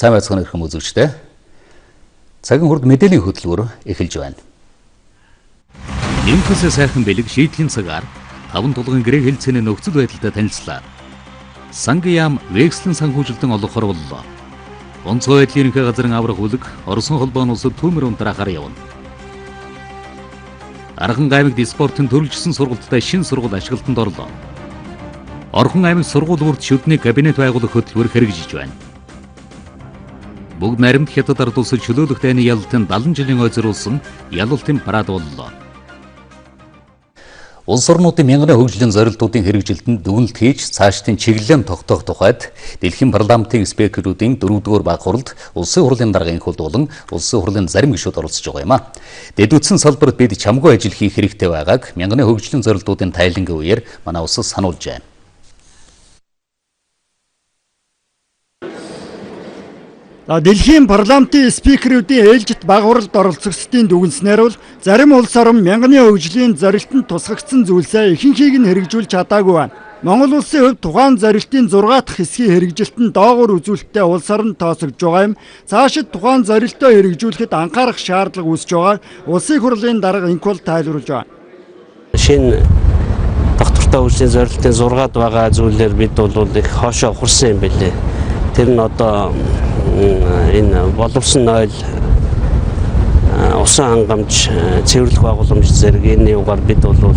Сайн байцгаана гэх юм үзэгчтэй. Цагийн хурд мэдээллийн хөтөлбөр эхэлж байна. Нэмхэсээ сайхан бэлэг шийдлийн цагаар 5 тулгын гэрээ хэлцээний нөхцөл байдалтай танилцлаа. Сангийн яам векслэн санхүүжилтэн олгохоор боллоо. Онцгой байдлын ерөнхий газрын аврах үлэг Оросын холбооны улсад түүмэр унтраахаар явна. Арган аймагт спортын төрөлжсөн сургалттай шинэ сургууль ашиглалтанд орлоо. Орхон аймаг сургууль бүрт шүдний кабинет байгуулах хөтөлбөр хэрэгжиж байна. Бүгд наримт хятад ард улсад чөлөөлөх дайны ялалтын 70 жилийн ойзруулсан ялалтын парад боллоо. Улс орнуудын мянганы хөгжлийн зорилтуудын хэрэгжилтэнд дүгнэлт хийж цаашдын чиглэлээр тогтоох тухайд Дэлхийн парламентын спикерүүдийн 4-р баг хуралд улсын хурлын даргын хөлд болон улсын хурлын зарим гишүүд оролцож байгаа юм а. Дэдүтсэн салбарт бид чамгүй ажил хийх хэрэгтэй байгааг мянганы хөгжлийн зорилтуудын тайлангийн үеэр манай улсад сануулж байна. Дэлхийн парламентын спикерүүдийн ээлжит баг хуралд оролцогчдын дүгнснээр бол зарим улс орн мянганы хөгжлийн зорилтод тусгагдсан зүйлсээ ихэнхийг нь хэрэгжүүлж чадаагүй байна. Монгол улсын хувьд тухайн зорилтын 6 дахь хэсгийн хэрэгжилтэнд доогуур үзүүлэлттэй улс орн тооцогдож байгаа юм. Цаашид тухайн зорилтоо хэрэгжүүлэхэд анхаарах шаардлага үүсэж байгааг улсын хурлын дарга инкол тайлбарлаж байна. Шинэ доктортой хөгжлийн зорилтын 6-ад байгаа зүйлээр бид бол их хоошоо хурсан юм билээ. Тэр нь одоо энэ боловсон ойл усан хангамж цэвэрлэх байгууламж зэрэг энэ югаар бид бол хүн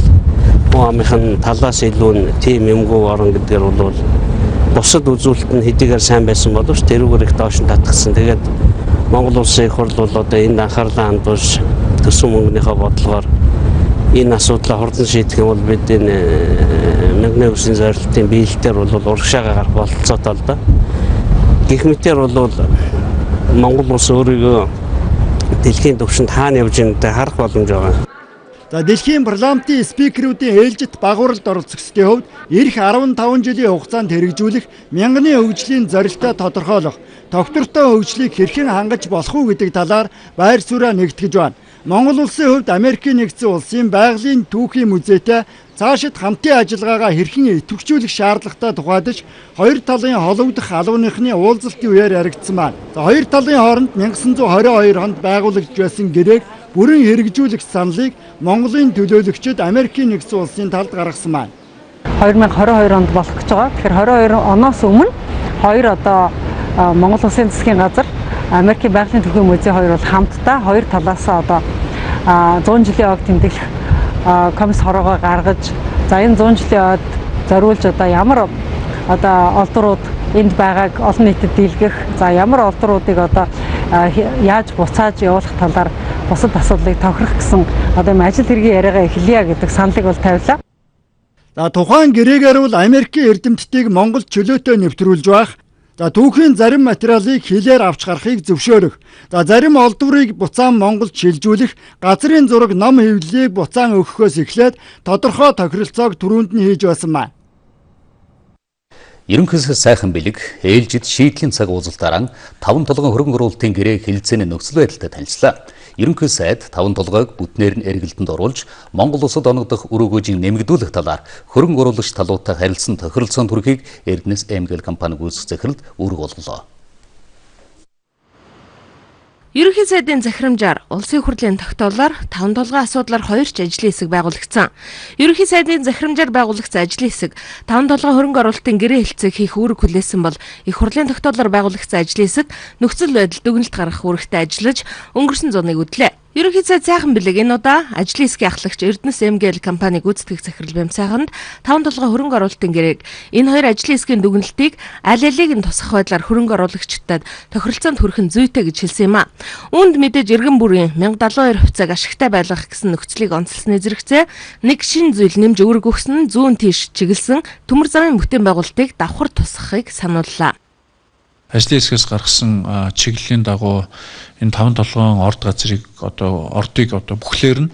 амынхын талаас илүү нь тийм юмгүй орон гэдгээр бол бусад үзүүлэлт нь хэдийгээр сайн байсан боловч тэрүүгээр их доош нь татгсан. Тэгээд Монгол улсын их хурл бол одоо энд анхаарлаа хандуулж төсөв мөнгөнийхөө бодлогоор энэ асуудлаа хурдан шийдэх юм бол бид энэ мянганы хөгжлийн зорилтын биелэлтээр бол урагшаага гарах бололцоотой л да. Гэх мэтээр бол Монгол улс өөрийгөө дэлхийн түвшинд хаана явж байгааг харах боломж байгаа. Дэлхийн парламентын спикерүүдийн ээлжит баг хуралд оролцогчдын хувьд эх 15 жилийн хугацаанд хэрэгжүүлэх мянганы хөгжлийн зорилтоо тодорхойлох, тогтвортой хөгжлийг хэрхэн хангаж болох уу гэдэг талаар байр сууриа нэгтгэж байна. Монгол улсын хувьд Америкийн нэгдсэн улсын байгалийн түүхийн музейтэй цаашид хамтын ажиллагаагаа хэрхэн идэвхжүүлэх шаардлагатай тухайдаж хоёр талын холбогдох албаныхны уулзалтын үеэр яригдсан байна. Хоёр талын хооронд 1922 онд байгуулагдж байсан гэрээг бүрэн хэрэгжүүлэх саналыг Монголын төлөөлөгчид Америкийн нэгдсэн улсын талд гаргасан байна. 2022 онд болох гэж байгаа. Тэгэхээр 22 оноос өмнө хоёр одоо Монгол улсын засгийн газар Америкийн байгалийн түүхийн музей хоёр бол хамтдаа хоёр талаас одоо 100 жилийн ог тэмдэглэх комисс хороогоо гаргаж за энэ 100 жилийн ойд зориулж одоо ямар одоо олдрууд энд байгааг олон нийтэд дийлгэх за ямар олдруудыг одоо яаж буцааж явуулах талаар бусад асуудлыг тохирох гэсэн одоо юм ажил хэргийн яриагаа эхлэе гэдэг саналыг бол тавилаа. Тухайн гэрээгээр бол Америкийн эрдэмтдийг Монголд чөлөөтэй нэвтрүүлж байх. Түүхийн зарим материалыг хилээр авч гарахыг зөвшөөрөх. Зарим олдврыг буцаан Монголд шилжүүлэх, газрын зураг ном хэвлэлийг буцаан өгөхөөс эхлээд тодорхой тохиролцоог түрүүнд нь хийж байсан байна. Ерөнхийдөө сайхан бэлэг ээлжид шийдлийн цаг уулзалтаараа 5 толгойн хөрөнгө оруулалтын гэрээ хэлэлцээний нөхцөл байдалтай танилцлаа. Ерөнхий сайд 5 толгойг бүтнээр нь эргэлтэнд оруулж Монгол улсад оногдох үр өгөөжийг нэмэгдүүлэх талаар хөрөнгө оруулагч талуудтай харилцан тохиролцоон төрхийг Эрдэнэс МГЛ компани гүйцэтгэх захиралд үүрэг болголоо. Ерөнхий сайдын захирамжаар улсын хурлын тогтоолоор 5 толгойн асуудлаар 2 ч ажлын хэсэг байгуулагдсан. Ерөнхий сайдын захирамжаар байгуулагдсан ажлын хэсэг 5 толгойн хөрөнгө оруулалтын гэрээ хэлцээг хийх үүрэг хүлээсэн бол их хурлын тогтоолоор байгуулагдсан ажлын хэсэг нөхцөл байдал дүгнэлт гаргах үүрэгтэй ажиллаж өнгөрсөн зуныг үдлээ. Ерөнхий сайд сайхан бэлэг энэ удаа ажлын хэсгийн ахлагч Эрдэнэс МГЛ компани гүйцэтгэх захирал Бямцайханд 5 толгойн хөрөнгө оруулалтын гэрээг энэ хоёр ажлын хэсгийн дүгнэлтийг аль алийг нь тусах байдлаар хөрөнгө оруулагчдад тохиролцоонд хүрэх нь зүйтэй гэж хэлсэн юм а. Үүнд мэдээж иргэн бүрийн 1072 хувьцааг ашигтай байлгах гэсэн нөхцөлийг онцлсны зэрэгцээ нэг шин зүйл нэмж үүрэг өгсөн зүүн тийш чиглэсэн төмөр замын бүтээн байгуулалтыг давхар тусгахыг санууллаа. Ажлын хэсгээс гаргасан чиглэлийн дагуу энэ 5 толгойн орд газрыг ордыг бүхлээр нь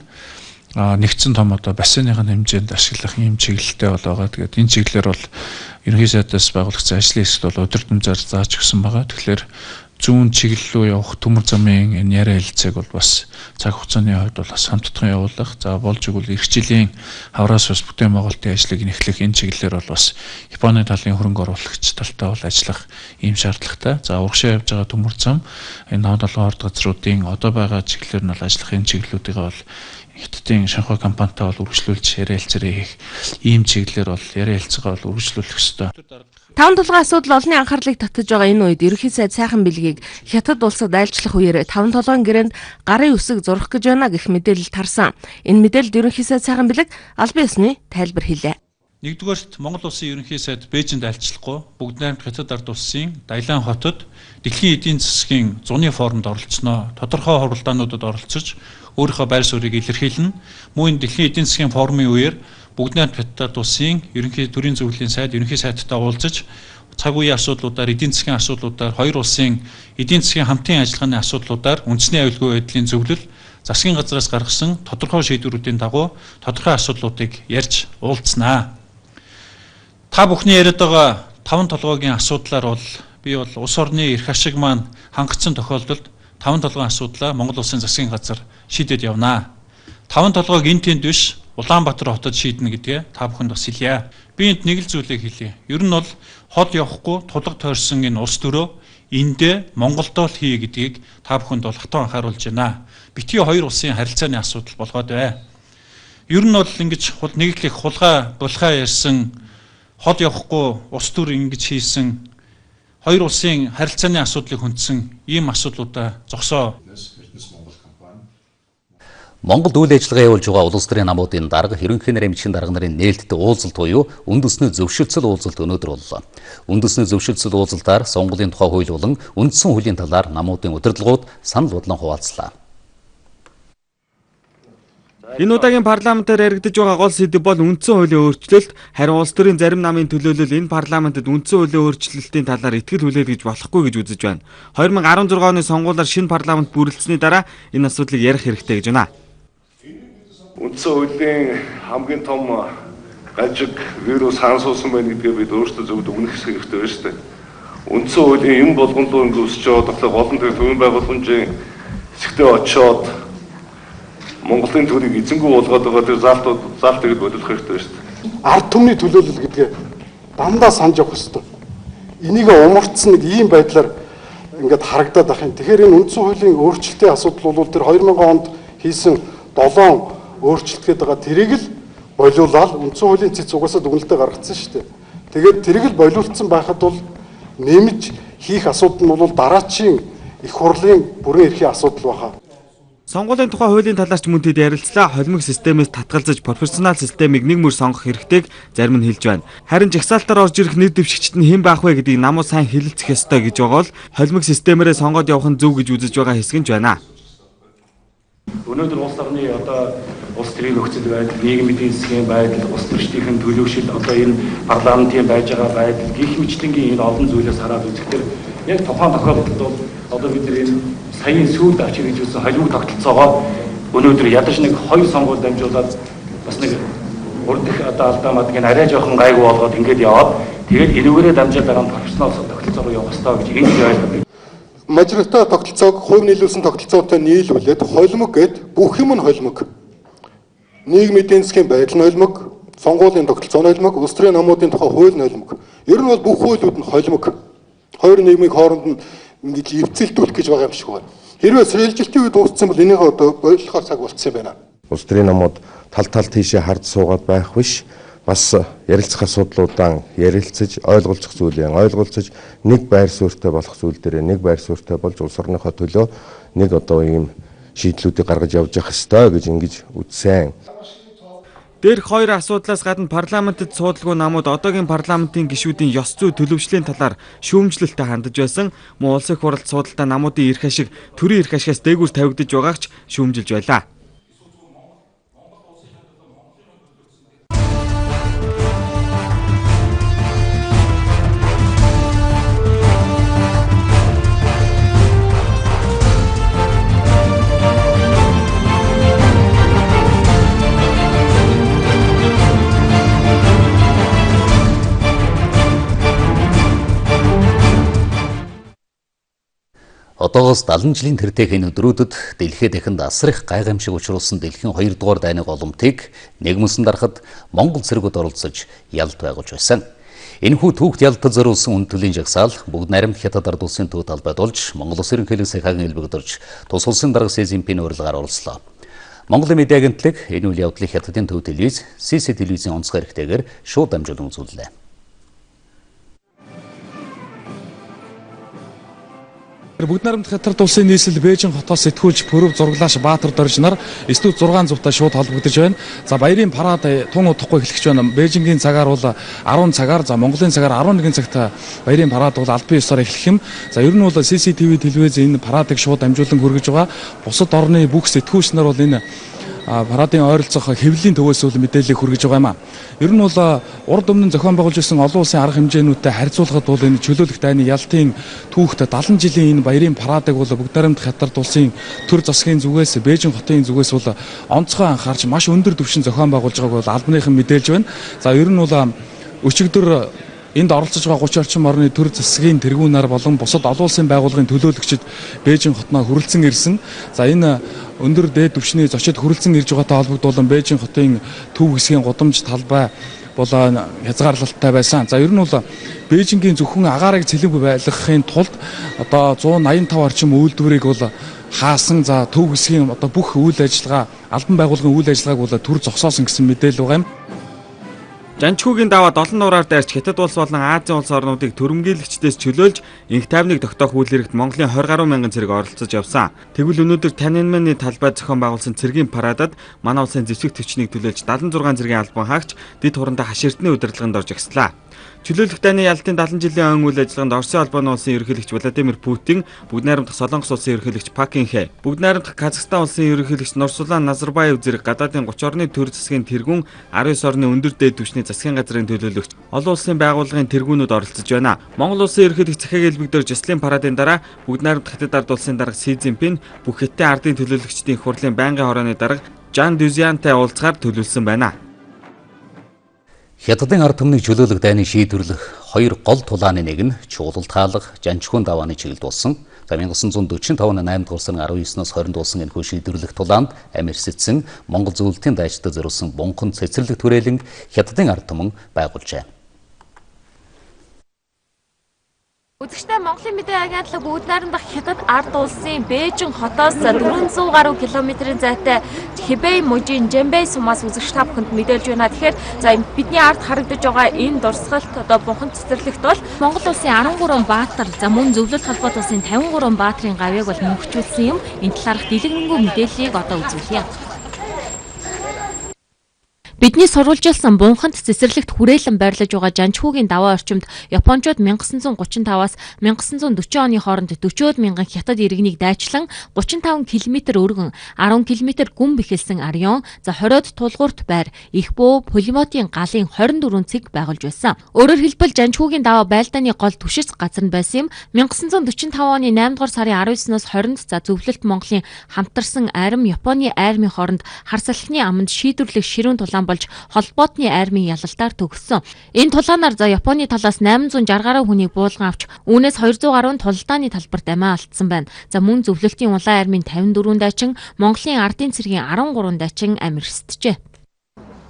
нэгдсэн том бассейныхын хэмжээнд ашиглах юм чиглэлтэй байгаа. Тэгээд энэ чиглэлээр бол ерөнхий сайдаас байгуулагдсан ажлын хэсэгт бол өдөр тутмын зааж өгсөн байгаа. Тэгэхээр зүүн чиглэл рүү явах төмөр замын энэ яриа хэлцээг бол бас цаг хугацааны хувьд бол бас хамтдаган явуулах. За болж игэл эх жилийн хавраас бас бүтээн байгуулалтын ажлыг нэхлэх энэ чиглэлээр бол бас Японы талын хөрөнгө оруулагч талтай бол ажиллах ийм шаардлагатай. За урагшаа явж байгаа төмөр зам энэ 5-7 орд газруудын одоо байгаа чиглэлээр нь бол ажиллах энэ чиглэлүүдийг бол Хятадын Шанхай компанитай бол үргэлжлүүлж яриа хэлцээрээ хийх ийм чиглэлээр бол яриа хэлцээгээ бол үргэлжлүүлэх ёстой. Таван толгойн асуудал олонний анхаарлыг татаж байгаа энэ үед ерөнхий сайд сайхан бэлгийг Хятад улсад айлчлах үеэр таван толгойн гэрээнд гарын үсэг зурх гэж байна гэх мэдээлэл тарсан. Энэ мэдээлэлд ерөнхий сайд сайхан бэлэг албан ёсны тайлбар хэлээ. Нэгдүгээрт Монгол улсын ерөнхий сайд Бээжинд айлчлахгүй бүгд найрамд Хятад ард улсын Дайлан хотод дэлхийн эдийн засгийн зуны форумд оролцсноо тодорхой хуралдаануудад оролцож өөрийнхөө байр суурийг илэрхийлнэ. Мөн дэлхийн эдийн засгийн форумын үеэр бүгд найрамд Хятад улсын ерөнхий төрийн зөвлөлийн сайд ерөнхий сайдтай уулзаж цаг үеийн асуудлуудаар эдийн засгийн асуудлуудаар хоёр улсын эдийн засгийн хамтын ажиллагааны асуудлуудаар үндэсний аюулгүй байдлын зөвлөл засгийн газраас гаргасан тодорхой шийдвэрүүдийн дагуу тодорхой асуудлуудыг ярьж уулзнаа. Та бүхний яриад байгаа таван толгойн асуудлаар бол би бол улс орны эрх ашиг маань хангацсан тохиолдолд таван толгойн асуудлаа Монгол улсын засгийн газар шийдэд явнаа. Таван толгойг энэ тэнд биш Улаанбаатар хотод шийднэ гэдгээ та бүхэнд бас хэлье. Би энд нэг л зүйлийг хэлье. Ер нь бол хол явахгүй тулга тойрсон энэ улс төрөө эндээ Монголдоо л хий гэдгийг та бүхэнд бол хатуу анхааруулж байна. Битгий хоёр улсын харилцааны асуудал болгоод бай. Ер нь бол ингэж нэг л их хулгай булхай ярьсан хол явахгүй улс төр ингэж хийсэн хоёр улсын харилцааны асуудлыг хүндсэн ийм асуудлуудаа зогсоо. Монголд үйл ажиллагаа явуулж байгаа улс төрийн намуудын дарга ерөнхий нарийн бичгийн дарга нарын нээлттэй уулзалт буюу үнд дэсний зөвшөлтсөл уулзалт өнөөдөр боллоо. Үнд дэсний зөвшөлтсөл уулзалтаар сонгуулийн тухай хууль болон үндсэн хуулийн талаар намуудын удирдлагууд санал бодлон хуваалцлаа. Энэ удаагийн парламентаар яригдж байгаа гол сэдэв бол үндсэн хуулийн өөрчлөлт, харин улс төрийн зарим намын төлөөлөл энэ парламентод үндсэн хуулийн өөрчлөлтийн талаар итгэл хүлээлгэж болохгүй гэж үзэж байна. 2016 оны сонгуулиар шинэ парламент бүрэлдэсний дараа энэ асуудлыг ярих хэрэгтэй гэж байна. Үндсэн хуулийн хамгийн том гажиг вирус хаан суусан байна гэдгээ бид өөрсдөө зөвхөн өгнөх хэрэгтэй байна шүү дээ. Үндсэн хуулийн юм болгонд ингээ өсөж байгаа болохоор олон төрлийн байгууламжийн хэсэгтээ очиод Монголын төрийг эзэнгүй болгоод байгаа тэр заалтыг боловлох хэрэгтэй шүү дээ. Ард түмний төлөөлөл гэдгээ дандаа санаж явах хэрэгтэй. Энийг умарцсан нэг ийм байдлаар ингээд харагдаад байх юм. Тэгэхээр энэ үндсэн хуулийн өөрчлөлтийн асуудал бол тэр 2000 онд хийсэн 7 өөрчлөлт гэдэг байгаа тэрийг л болиулаад үндсэн хуулийн цэц угаасаа дүгнэлтэд гаргацсан шүү дээ. Тэгээд тэрийг л болиулсан байхад бол нэмж хийх асуудал нь бол дараачийн их хурлын бүрэн эрхийн асуудал баха. Сонгуулийн тухай хуулийн талаарч мөн тэд ярилцлаа. Холимог системээс татгалзаж пропорционал системийг нэг мөр сонгох хэрэгтэйг зарим нь хэлж байна. Харин жагсаалтаар орж ирэх нэр дэвшигчд нь хэн байх вэ гэдгийг намуу сайн хэлэлцэх ёстой гэж байгаа бол холимог системээрээ сонгоод явах нь зөв гэж үзэж байгаа хэсэг нь байна. Өнөөдөр улс орны одоо улс төрийн нөхцөл байдал, нийгмийн эдийн засгийн байдал, улс төрчдийн төлөвшил, одоо энэ парламентын байж байгаа байдал, гэх мэтлэнгийн энэ олон зүйлээс хараад үзэхдээ яг тухайн тохиолдолд бол одоо бид энэ саяын сүүлд авч ирж үзсэн холимог тогтолцоогоо өнөөдөр ядаж нэг 2 сонгуул дамжуулаад бас нэг урд их одоо алдаа мадгийг арай жоохон гайгүй болгоод ингэж яваад тэгээд энүүгээрээ дамжаад дараа нь профессионал тогтолцоо руу явах хэрэгтэй гэж ингэж ойлгодог. Мажоритар тогтолцоог хувь нийлүүлсэн тогтолцоотой нийлүүлээд холимог гэд бүх юм нь холимог. Нийгмийн эдийн засгийн байдал нь холимог, сонгуулийн тогтолцоо нь холимог, улс төрийн намуудын тухай хууль нь холимог. Ер нь бол бүх хуулиуд нь холимог. Хоёр нийгмийн хооронд нь ингэж эвцэлдүүлэх гэж байгаа юм шиг байна. Хэрвээ сэргэлжилтийн үед дууссан бол энийг одоо ойлгохоор цаг болцсон юм байна. Улс төрийн намууд тал тийшээ хард суугаад байх биш. Бас ярилцах асуудлуудаа ярилцаж, ойлголцох зүйлээ ойлголцож, нэг байр суурьтай болох зүйл дээр нэг байр суурьтай болж улс орныхоо төлөө нэг одоо ийм шийдлүүдийг гаргаж явж явах ёстой гэж ингэж үзсэн. Дээрх хоёр асуудлаас гадна парламентэд суудлагүй намууд одоогийн парламентын гишүүдийн ёс зүй төлөвшлийн талаар шүүмжлэлтэй хандаж байсан. Мөн улсын их хурлд суудалтаа намуудын эрх ашиг, төрийн эрх ашигаас дээгүүр тавигдаж байгаагч шүүмжилж байлаа. Одоогоос 70 жилийн тэртехийн өдрүүдэд дэлхийд дахинд асрах гайхамшиг учруулсан дэлхийн 2 дугаар дайны голомтыг нэгмсэн дарахад Монгол цэргүүд оролцож ялд байгуулж байсан. Энэхүү түүхт ялдад зориулсан үндтөлийн жагсаал бүгд наримт Хятад ард улсын төв талбайд болж Монгол Улс ерөнхийлөг сахагийн элбэгдэрч тус улсын дарга Си Цзиньпин урилгаар оролцлоо. Монголын медиа агентлаг энэ үйл явдлыг Хятадын төв телевиз, CC телевизийн онцгой хэрэгтэйгээр шууд дамжуулан үзүүллээ. Бүгд наримт Хятад улсын нийслэл Бээжин хотоос сэтгүүлч Пүрэв Зурглааш Баатар Дорж нар студ 600 та шууд холбогдож байна. За баярын парад тун удахгүй эхлэж байна. Бээжингийн цагаар бол 10 цагаар, за Монголын цагаар 11 цагт баярын парад бол албан ёсоор эхлэх юм. За ер нь бол CCTV телевиз энэ парадыг шууд дамжуулан хүргэж байгаа. Бусад орны бүх сэтгүүлч нар бол энэ парадын ойролцоох хэвлэлийн төвөөс үл мэдээлэл хүргэж байгаа юм а. Ер нь бол урд өмнө зохион байгуулж байсан олон улсын арга хэмжээнүүдтэй харьцуулахад бол энэ чөлөөлөх дайны ялтын түүхт 70 жилийн энэ баярын парадыг бол бүгд наримт Хятад улсын төр засгийн зүгээс Бээжин хотын зүгээс бол онцгой анхаарч маш өндөр түвшин зохион байгуулж байгааг бол албаныхан мэдээлж байна. За ер нь бол өчигдөр энд оролцож байгаа 30 орчим орны төр засгийн тэргүүнээр болон бусад олон улсын байгууллагын төлөөлөгчид Бээжин хотноо хүрэлцэн ирсэн. За энэ өндөр дээд түвшний зочид хүрэлцэн ирж байгаатай холбогдуулан Бээжин хотын төв хэсгийн гудамж талбай болоо хязгаарлалттай байсан. За ер нь бол Бээжингийн зөвхөн агаарыг цэлэг байлгахын тулд одоо 185 орчим үйлдвэрийг бол хаасан. За төв хэсгийн одоо бүх үйл ажиллагаа, албан байгууллагын үйл ажиллагааг бол төр зогсоосон гэсэн мэдээлэл байгаа юм. Жанчхүүгийн даваа 7 нураар дайрч Хятад улс болон Азийн улс орнуудыг төрөмгийлэгчдээс чөлөөлж инх тайвныг тогтоох үйл хэрэгт Монголын 20 гаруй мянган цэрэг оролцож явсан. Тэгвэл өнөөдөр Тяньаньмэнийн талбайд зохион байгуулсан цэргийн парадад манай улсын зэвсэг төвчнийг төлөөлж 76 цэргийн албан хаагч дэд хурандаа хаширдны удирдлаганд орж агслаа. Чөлөөлөх дайны ялтын 70 жилийн өн үйл ажиллагаанд Оросын албаны улсын ерөнхийлөгч Владимир Путин, бүгд найрамдах Солонгос улсын ерөнхийлөгч Пак Кын Хэ, бүгд найрамдах Казахстан улсын ерөнхийлөгч Нурсултан Назарбаев зэрэг гадаадын 30 орны төр засгийн тэргүүн, 19 орны өндөр дээд түвшний засгийн газрын төлөөлөгч, олон улсын байгууллагын тэргүүнүүд оролцож байна. Монгол улсын ерөнхийлөгч захиаг элбэгдэр Жаслин парадын дараа бүгд найрамдах Хятад ард улсын дарга Си Цзиньпин, бүх Хятадын ардын төлөөлөгчдийн их хурлын байнгын хорооны дарга Жан Дюзянтай уулзгаар төлөвлөсөн байна. Хятадын ард түмнийг чөлөөлөх дайны шийдвэрлэх хоёр гол тулааны нэг нь чуулалт хаалга, жанчхүүн давааны чиглэлд болсон. За 1945 оны 8 дугаар сарын 19-ноос 20-нд болсон энэхүү шийдвэрлэх тулаанд амир сэтсэн Монгол зөвлөлтийн дайчдад зориулсан бунхан цэцэрлэг түрээлэн Хятадын ард түмэн байгуулжээ. Үзэгчтэй Монголын медиа агентлаг бүгд найрамдах Хятад ард улсын Бээжин хотоос 400 гаруй километрийн зайтай Хэбэй мужийн Жэмбэй сумаас үзэгч та бүхэнд мэдээлж байна. Тэгэхээр за бидний ард харагдаж байгаа энэ дурсгалт одоо бунхан цэцэрлэгт бол Монгол улсын 13 баатар, за мөн зөвлөлт холбоот улсын 53 баатарын гавьяаг бол мөнхжүүлсэн юм. Энэ талаарх дэлгэрэнгүй мэдээллийг одоо үзүүлье. Бидний сурвалжилсан бунханд цэцэрлэгт хүрээлэн байрлаж байгаа жанчхүүгийн даваа орчимд Япончууд 1935-аас 1940 оны хооронд 40 мянган хятад иргэнийг дайчлан 35 км өргөн 10 км гүн бэхэлсэн Арион, за 20-од тулгуурт байр, их бөө, пулеметийн галын 24 цэг байгуулж байсан. Өөрөөр хэлбэл жанчхүүгийн даваа байлдааны гол түшиж газар нь байсан юм. 1945 оны 8 дугаар сарын 19-ноос 20-нд за зөвлөлт Монголын хамтарсан арим Японы армийн хооронд хар салхины аманд шийдвэрлэх ширүүн тулаан болж холбоотны армийн ялалтаар төгссөн. Энэ тулаанаар за Японы талаас 860 гаруй хүнийг буулган авч үүнээс 200 гаруй нь тулдааны талбарт амиа алдсан байна. За мөн зөвлөлтийн улаан армийн 54 дайчин, Монголын ардын цэргийн 13 дайчин амирсджээ.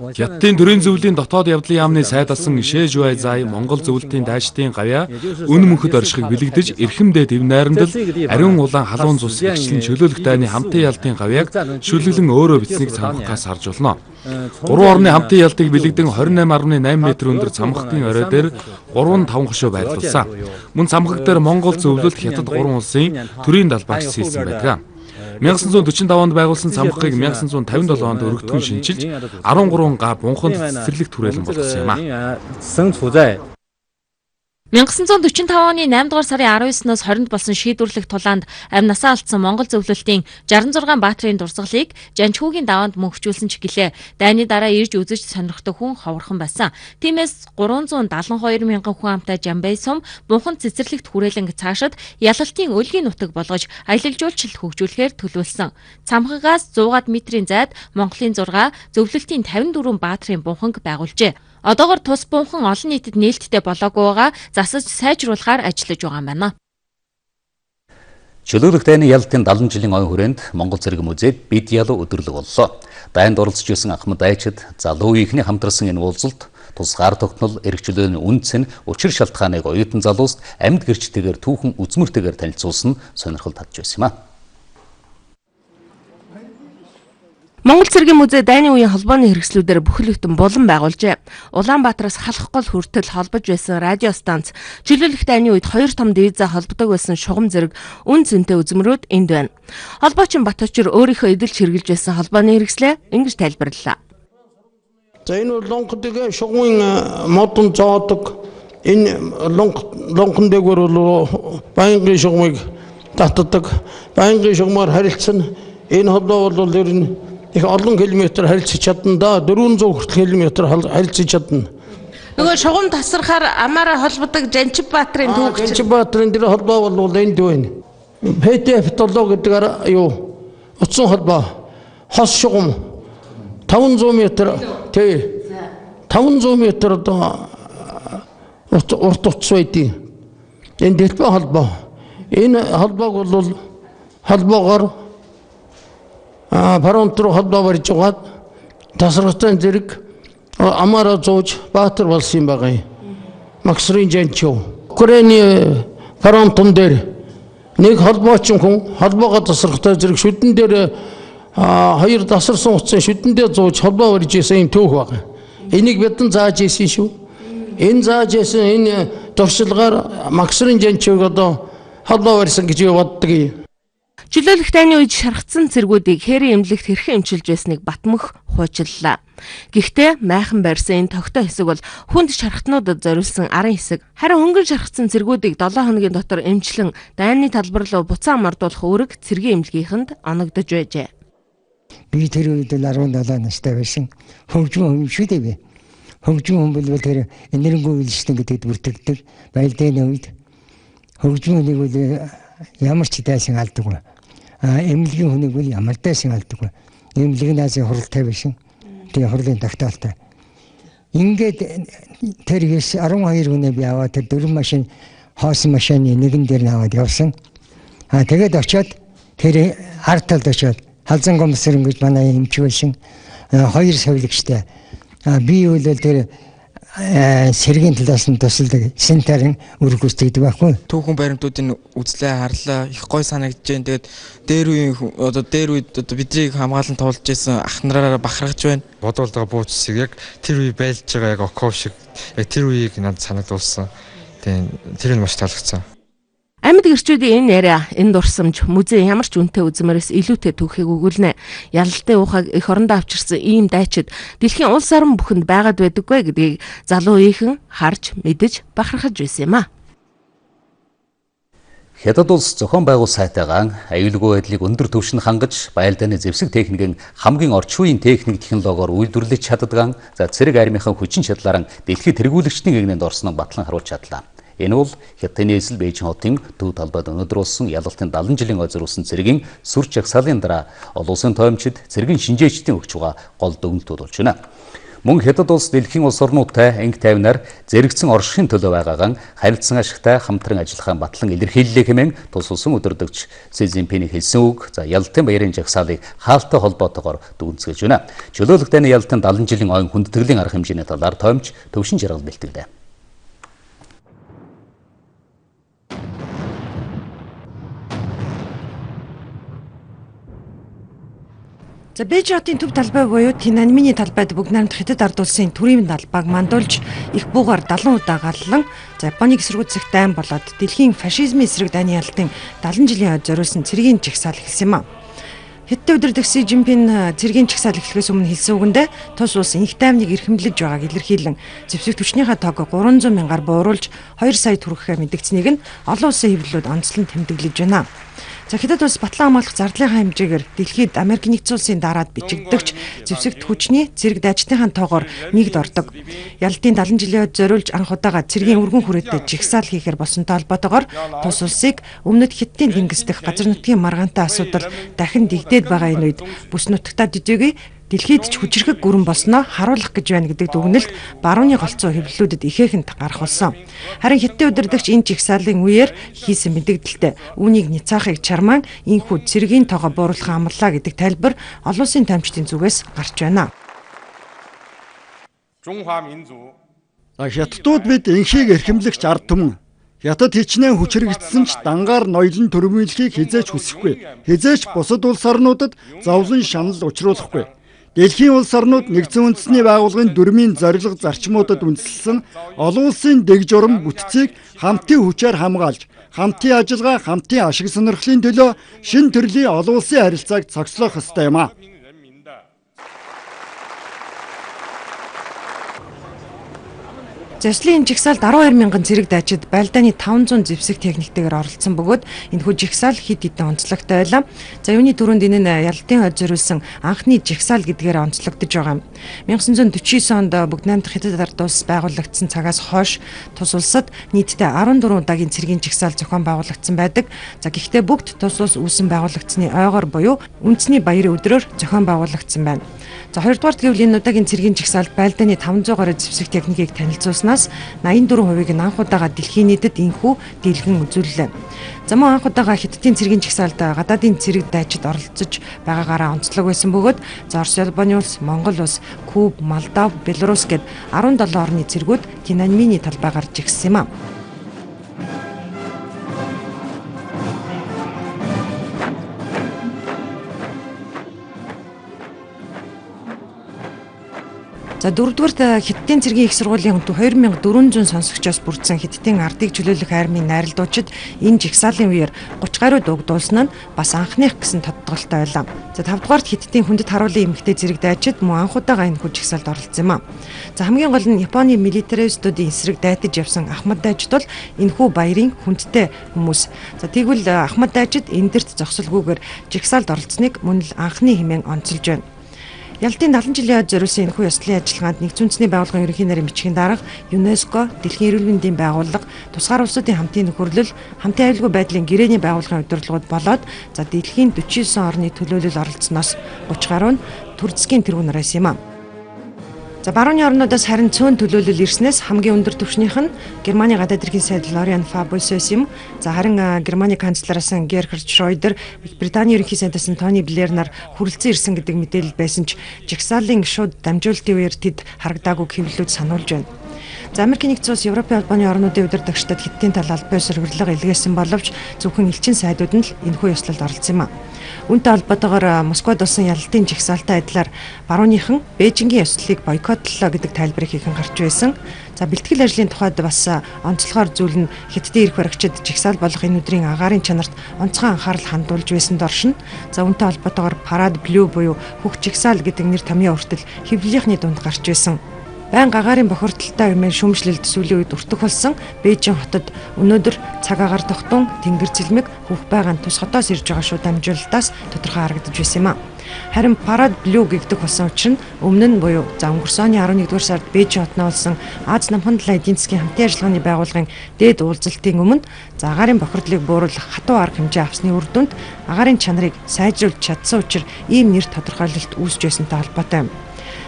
Хятадын төрийн зөвлөлийн дотоод явдлын яамны сайдалсан Шэ Жуай Зай Монгол зөвлөлтийн дайчдын гавьяа үн мөнхөд оршихыг бэлэгдэж эрхэмдээ тэв найрамдал ариун улаан халуун цус гिचлэн чөлөөлөх дайны хамтын ялтын гавьяаг шүлэглэн өөрөө бичсэнийг цамхгаас харж болно. 3 орны хамтын ялтыг бэлэгдэн 28.8 м өндөр цамхгийн орой дээр 3-5 хошуу байрлуулсан. Мөн цамхаг дээр Монгол зөвлөлт Хятад 3 улсын төрийн далбаагч хийсэн байдаг. 1945 онд байгуулсан цамхгыг 1957 онд өргөтгөн шинжилж 13 га бунханд цэцэрлэг түрээлэн болгосон юм а. 1945 оны 8 дугаар сарын 19-ноос 20-нд болсон шийдвэрлэх тулаанд амь насаа алдсан Монгол зөвлөлтийн 66 баатрын дурсгалыг жанчхүүгийн даваанд мөнхжүүлсэн ч гэлээ. Дайны дараа ирж үзэж сонирхдог хүн ховорхон байсан. Тиймээс 372 мянган хүн амтай Жамбай сум бунхан цэцэрлэгт хүрээлэн цаашид ялалтын өлгийн нутаг болгож аялал жуулчлал хөгжүүлэхээр төлөвлөсөн. Цамхагаас 100 метрийн зайд Монголын 6, зөвлөлтийн 54 баатрын бунханг байгуулжээ. Одоогоор тус бунхан олон нийтэд нээлттэй болоогүй байгаа засаж сайжруулахаар ажиллаж байгаа юм байна. Чөлөөлөх дайны ялалтын 70 жилийн ой хүрээнд Монгол цэрэг музейд бид ялуу өдөрлөг боллоо. Дайнд оролцож исэн Ахмад Айчид залуу үеийнхний хамтарсан энэ уулзалт тус гар тогтнол эрх чөлөөний үнц нь учир шалтгааныг оюутан залууст амьд гэрчтэйгээр түүхэн үзмөртэйгээр танилцуулсан сонирхол татж байсан юм а. Монгол цэргийн музей дайны үеийн холбооны хэрэгслүүдээр бүхэл бүтэн булан байгуулжээ. Улаанбаатараас халах гол хүртэл холбож байсан радио станц, чөлөөлөх дайны үед 2 том дивиза холбодог байсан шугам зэрэг үн цэнтэй үзмрүүд энд байна. Холбоочин Баточир өөрийнхөө эдэлж хэрэгжилж байсан холбооны хэрэгслээ ингэж тайлбарллаа. За энэ бол лонхдаг шугамын модон зоодог энэ лонхон дээгүүр бол байнгын шугамыг татдаг. Байнгын шугамаар харилцсан энэ холбоо бол ер нь их олон километр харилцаж чадна да 400 км харилцаж чадна. Нөгөө шугам тасархаар амаараа холбодог Жанчбаатрын түүх. Жанчбаатрын дээр холбоо бол энд байна. ПТФ толгой гэдгээр юу утсан холбоо хос шугам 500 м тий 500 м одоо урт утас байдیں۔ Энэ дэлбэ холбоо. Энэ холбоог бол холбоогоор фронт руу холбоо барьж угаад тасралтын зэрэг амаараа зууж Баатар болсон юм байгаа юм. Максрын Жанчов. Украины фронтон дээр нэг холбоочин хүн холбоогоо тасралтын зэрэг шүдэн дээр хоёр тасарсан утсан шүдэн дээр зууж холбоо барьж исэн юм түүх байгаа. Энийг бидэн зааж исэн шүү. Энэ зааж исэн энэ туршилгаар Максрын Жанчов одоо холбоо барьсан гэж боддог юм. Чөлөөлөх дайны үед шархсан цэргүүдийг хээрийн эмнэлэгт хэрхэн эмчилж байсныг Батмөх хуучиллаа. Гэхдээ майхан барьсан энэ тогтоо хэсэг бол хүнд шархтнуудад зориулсан арын хэсэг. Харин хөнгөн шархсан цэргүүдийг 7 хоногийн дотор эмчлэн дайны талбар руу буцаан мордуулах үүрэг цэргийн эмнэлгийнхэнд оногдож байжээ. Би тэр үед 17 настай байсан. Хөгжмөн хүн шүү дээ би. Хөгжмөн хүн бол тэр энерги үйлчлэн гэдэгт бүртгэдэг. Байлдааны үед хөгжмөнийг бол ямар ч дайсан алдаггүй. Эмнэлгийн хүнийг бол ямар дайсан алдаггүй. Эмнэлгээс хуралтай байсан. Тэгээ хурлын тогтоолтой. Ингээд тэр 12 хүнээ би аваад тэр 4 машин хоосон машины нэгэн дээр наваад явсан. Тэгээд очиод тэр ард талд очиод халзан гомсор ингэж манай эмч байсан. 2 совлогчтой. Би бол тэр сэргийн талаас нь тусалдаг сентарын үрг гүйцэтгэдэг байхгүй. Түүхэн баримтуудын үзлээ харлаа их гой санагдаж байна. Тэгээд дээр үед биднийг хамгаалан туулж байсан ах нараараа бахархаж байна. Бодвол байгаа бууцсыг яг тэр үе байлж байгаа яг оков шиг яг тэр үеийг надад санагдуулсан. Тэгээд тэр нь маш таалагдсан. Амьд гэрчүүдийн энэ яриа, энэ дурсамж музей ямар ч үнэтэй үзмээрээс илүүтэй түүхийг өгүүлнэ. Ялалтын ухааг эх орондоо авчирсан ийм дайчид дэлхийн улс орон бүхэнд байгаад байдаггүй гэдгийг залуу үеийнхэн харж мэдэж бахархаж байсан юм а. Хятад улс зохион байгуул сайтайгаан аюулгүй байдлыг өндөр түвшинд хангаж байлдааны зэвсэг техникийн хамгийн орчин үеийн техник технологиор үйлдвэрлэж чаддаг цэрэг армийнхаа хүчин чадлаараа дэлхийд тэргүүлэгчдийн гэгнэнд орсноо батлан харуулж чадлаа. Энэ бол Хятадны эсэл Бээжин хотын төв талбайд өнөөдөр болсон ялалтын 70 жилийн ойзруулсан цэргийн сүр жагсаалын дараа олон улсын тоомчид цэргийн шинжээчдийн өгч байгаа гол дүгнэлтүүд болж байна. Мөн Хятад улс дэлхийн улс орнуудтай анги тайвнаар зэрэгцэн оршихын төлөө байгаагаан харилцан ашигтай хамтран ажиллахаа батлан илэрхийллээ хэмээн тус улсын өдөрдөгч Си Цзиньпиний хэлсэн үг ялалтын баярын жагсаалыг хаалттай холбоотойгоор дүгнэлцгээж байна. Чөлөөлөх дайны ялалтын 70 жилийн ойн хүндэтгэлийн арга хэмжээний талаар тоомч төвшин жаргал бэлтгэлээ. За Бээжин хотын төв талбай буюу Тяньаньмэний талбайд бүгд найрамдах Хятад ард улсын төрийн талбайг мандуулж их буугаар 70 удаа галлан Японыг эсэргүүцэх дайн болоод дэлхийн фашизмын эсрэг дайны ялалтын 70 жилийн ойд зориулсан цэргийн жагсаал эхэлсэн юм а. Хятадын өдөрдөгч Си Цзиньпин цэргийн жагсаал эхлэхээс өмнө хэлсэн үгэндээ тус улс их таймныг эрхэмлэж байгааг илэрхийлэн зэвсэг түвшнийхээ тоог 300 мянгаар бууруулж 2 сая төгрөгөөр мэдгдсэнийг нь олон улсын хэвлэлүүд онцлон тэмдэглэж байна. За Хятад улс батлан хамгаалах зардлынхаа хэмжээгээр дэлхийд Америк нэгдсэн улсын дараад бичигдэгч зэвсэгт хүчний зэрэг дайчдынхаа тоогоор нэгд ордог. Ялалтын 70 жилийн ойд зориулж анх удаага цэргийн өргөн хүрээтэй жигсаал хийхээр болсонтой холбоотойгоор тус улсыг өмнөд Хятадын тэнгис дэх газар нутгийн маргаантай асуудал дахин дэгдээд байгаа энэ үед бүс нутагтаа жижигэй дэлхийд ч хүчирхэг гүрэн болсноо харуулах гэж байна гэдэг дүгнэлт барууны голцоо хэвлэлүүдэд ихээхэнд гарах болсон. Харин Хятадын удирдагч энэ жигсаалын үеэр хийсэн мэдээлэлтэй үүнийг Ницаахыг чармаан инхүү цэргийн тоогоо бууруулах амлаа гэдэг тайлбар олон улсын таймчдын зүгээс гарч байна. Хятадууд бид инхийг эрхэмлэгч ард түмэн. Хятад хичнээн хүчрэгдсэн ч дангаар ноёлон төрөмөйлөхийг хизээч хүсэхгүй. Хизээч бусад улс орнуудад зовлон шанал учруулахгүй. Дэлхийн улс орнууд нэгдсэн үндэсний байгууллагын дүрмийн зорилго зарчмуудад үндэслэн олон улсын дэг журам бүтцийг хамтын хүчээр хамгаалж, хамтын ажиллагаа, хамтын ашиг сонирхлын төлөө шин төрлийн олон улсын харилцааг цогцлох ёстой юм а. Зэвслийн жигсаалд 12,000 цэрэг дайчид байлдааны 500 зэвсэг техниктэйгээр оролцсон бөгөөд энэхүү жигсаал хэд хэдэн онцлогтой байлаа. За юуны түрүүнд энэ нь ялалтын хойд зориулсан анхны жигсаал гэдгээр онцлогдож байгаа юм. 1949 онд Бүгд найрамдах Хятад ард улс байгуулагдсан цагаас хойш тус улсад нийтдээ 14 удаагийн цэргийн жигсаал зохион байгуулагдсан байдаг. За гэхдээ бүгд тус улс үүсэн байгуулагдсны ойгоор буюу үндэсний баярын өдрөөр зохион байгуулагдсан байна. За 2 дугаар гэвэл энэ удаагийн цэргийн жигсаалд байлдааны 500 гаруй зэвсэг техникийг танилцуулснаас 84% нь анх удаага дэлхийн нийтэд инхүү дийлгэн үзүүллээ. За мөн анх удаага Хятадын цэргийн жигсаалд гадаадын цэрэг дайчид оролцож байгаагаараа онцлог байсан бөгөөд Орос, Японы улс, Монгол улс, Куб, Молдов, Беларусь гэд 17 орны цэргүүд Тяньаньминий талбайгаар жигссэн юм а. За 4-р Хятадын цэргийн их сургуулийн 2400 сонсогчоос бүрдсэн Хятадын ардыг чөлөөлөх армийн найралдуучид энэ жигсаалын үеэр 30 гаруй дугдуулсан нь бас анхных гэсэн тодтголтой байлаа. За 5-р Хятадын хүндэт харуулын эмэгтэй цэрэг дайчид мөн анх удаага энэ хүү жигсаалд оролцсон юм а. За хамгийн гол нь Японы милитаристуудын эсрэг дайтаж явсан Ахмад дайчид бол энэ хүү баярын хүндтэй хүмүүс. За тэгвэл Ахмад дайчид эндэрт зогсолгүйгээр жигсаалд оролцсныг мөн л анхны хэмээн онцолж байна. Ялтын 70 жилийн хойд зориулсан энэхүү ёслолын ажиллагаанд нэгдсэн үндэсний байгууллагын ерөнхий нарийн бичгийн дарга ЮНЕСКО, Дэлхийн эрүүл мэндийн байгууллага, тусгаар улсуудын хамтын нөхөрлөл, хамтын аюулгүй байдлын гэрээний байгууллагын удирдлагууд болоод за дэлхийн 49 орны төлөөлөл оролцсноос 30 гаруй нь төр засгийн тэргүүн нараас юм а. За барууны орнуудаас харин цөөн төлөөлөл ирснээс хамгийн өндөр түвшнийх нь Германы гадаад эрхийн сайд Флориан Фабуйсос юм. За харин Германы канцлераас Герхард Шройдер, Британий ерөнхий сайдаас Тони Блэр нар хүрэлцэн ирсэн гэдэг мэдээлэл байсан ч жигсаалын шууд дамжуулалтын үеэр тэд харагдаагүй хэвлэлүүд сануулж байна. За Америкийн нэгдсэн улс, Европын холбооны орнуудын удирдагчдад Хятадын тал албан ёсоор урилга илгээсэн боловч зөвхөн элчин сайдууд нь л энэхүү ёслолд оролцсон юм а. Үүнтэй холбоотойгоор Москвад болсон ялалтын жигсаалтай адилаар барууныхан Бээжингийн ёслолыг бойкотлоо гэдэг тайлбарыг хийхэн гарч байсан. За бэлтгэл ажлын тухайд бас онцлогоор зүйл нь Хятадын эрх баригчид жигсаал болох энэ өдрийн агаарын чанарт онцгой анхаарал хандуулж байсан доршин. За үүнтэй холбоотойгоор Parade Blue буюу хөх жигсаал гэдэг нэр томьёо хүртэл хэвлэлийнхний дунд гарч байсан. Байнга агаарын бохирдолтой хэмээн шүүмжлэлд сүүлийн үед өртөх болсон Бээжин хотод өнөөдөр цаг агаар тогтун тэнгэр цэлмэг хөх байгаа нь тус хотоос ирж байгаа шүү дамжуулалтаас тодорхой харагдаж байсан юм а. Харин Parade Blue гэдэг болсон учир нь өмнө нь буюу за өнгөрсөн оны 11-р сард Бээжин хотноо болсон Аз намхан далайн эдийн засгийн хамтын ажиллагааны байгууллагын дээд уулзалтын өмнө за агаарын бохирдлыг бууруулах хатуу арга хэмжээ авсны үр дүнд агаарын чанарыг сайжруулж чадсан учраас ийм нэр тодорхойлолт үүсэж байсантай холбоотой юм.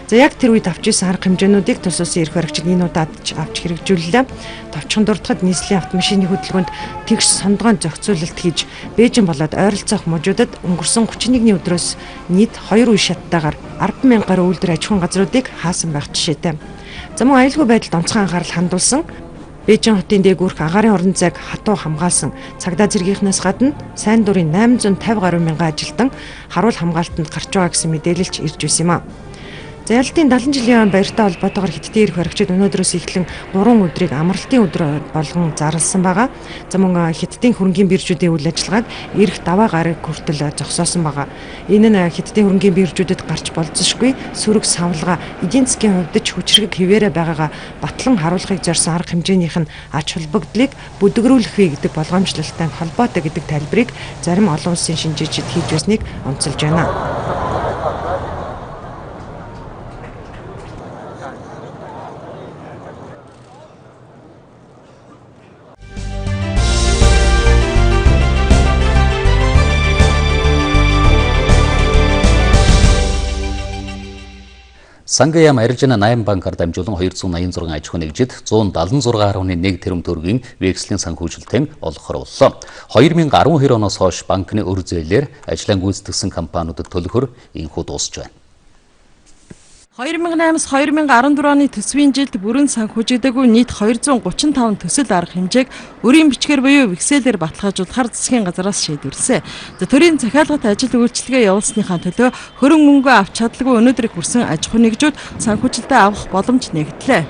За яг тэр үед авч ирсэн арга хэмжээнүүдийг тус улсын эрх баригчид энэ удаад авч хэрэгжүүллээ. Товчхон дурдахад нийслэлийн автомашины хөдөлгөөнд тэгш сондгоон зохицуулалт хийж Бээжин болоод ойролцоох мужуудад өнгөрсөн 31-ний өдрөөс нийт 2 үе шаттайгаар 10,000 гаруй үйлдвэр аж ахуйн газруудыг хаасан байх жишээтэй. За мөн аюулгүй байдалд онцгой анхаарал хандуулсан Бээжин хотын дээгүүрх агаарын орон зайг хатуу хамгаалсан цагдаа зэргийнхнээс гадна сайн дурын 850 гаруй мянган ажилтан харуул хамгаалтанд гарч байгаа гэсэн мэдээлэлч ирж байсан юм а. За ялалтын 70 жилийн баяртай холбоотойгоор Хятадын эрх баригчид өнөөдрөөс эхлэн 3 өдрийг амралтын өдөр болгон зарласан байгаа. За мөн Хятадын хөрөнгийн биржүүдийн үйл ажиллагааг эрх даваа гараг хүртэл зогсоосон байгаа. Энэ нь Хятадын хөрөнгийн биржүүдэд гарч болзошгүй сөрөг савлгаа эдийн засгийн хувьд ч хүчрэг хിവэрэ байгаагаа батлан харуулахыг зорьсон арга хэмжээнийх нь ач холбогдлыг бүдгэрүүлэх вэ гэдэг болгоомжлолтой холбоотой гэдэг тайлбарыг зарим олон улсын шинжээчид хийж байсныг онцолж байна. Сангаяам Арилжана 8 банкар дамжуулан 286 аж ахуй нэгжид 176.1 тэрбум төгрөгийн векселийн санхүүжилтийн олгохоор боллоо. 2012 оноос хойш банкны өр зээлээр ажлаа гүйцэтгэсэн компаниудад төлөхөр инхүү дуусж байна. 2008-аас 2014 оны төсвийн жилд бүрэн санхүүжигдээгүй нийт 235 төсөл арга хэмжээг өрийн бичгээр буюу векселээр баталгаажуулахар засгийн газараас шийдвэрлэсэн. За төрийн захиалгат ажил үйлчилгээ явуулсныхаа төлөө хөрөнгө мөнгө авч чадлагүй өнөөдөр хүрсэн аж ахуй нэгжүүд санхүүжилтээ авах боломж нэгтлээ.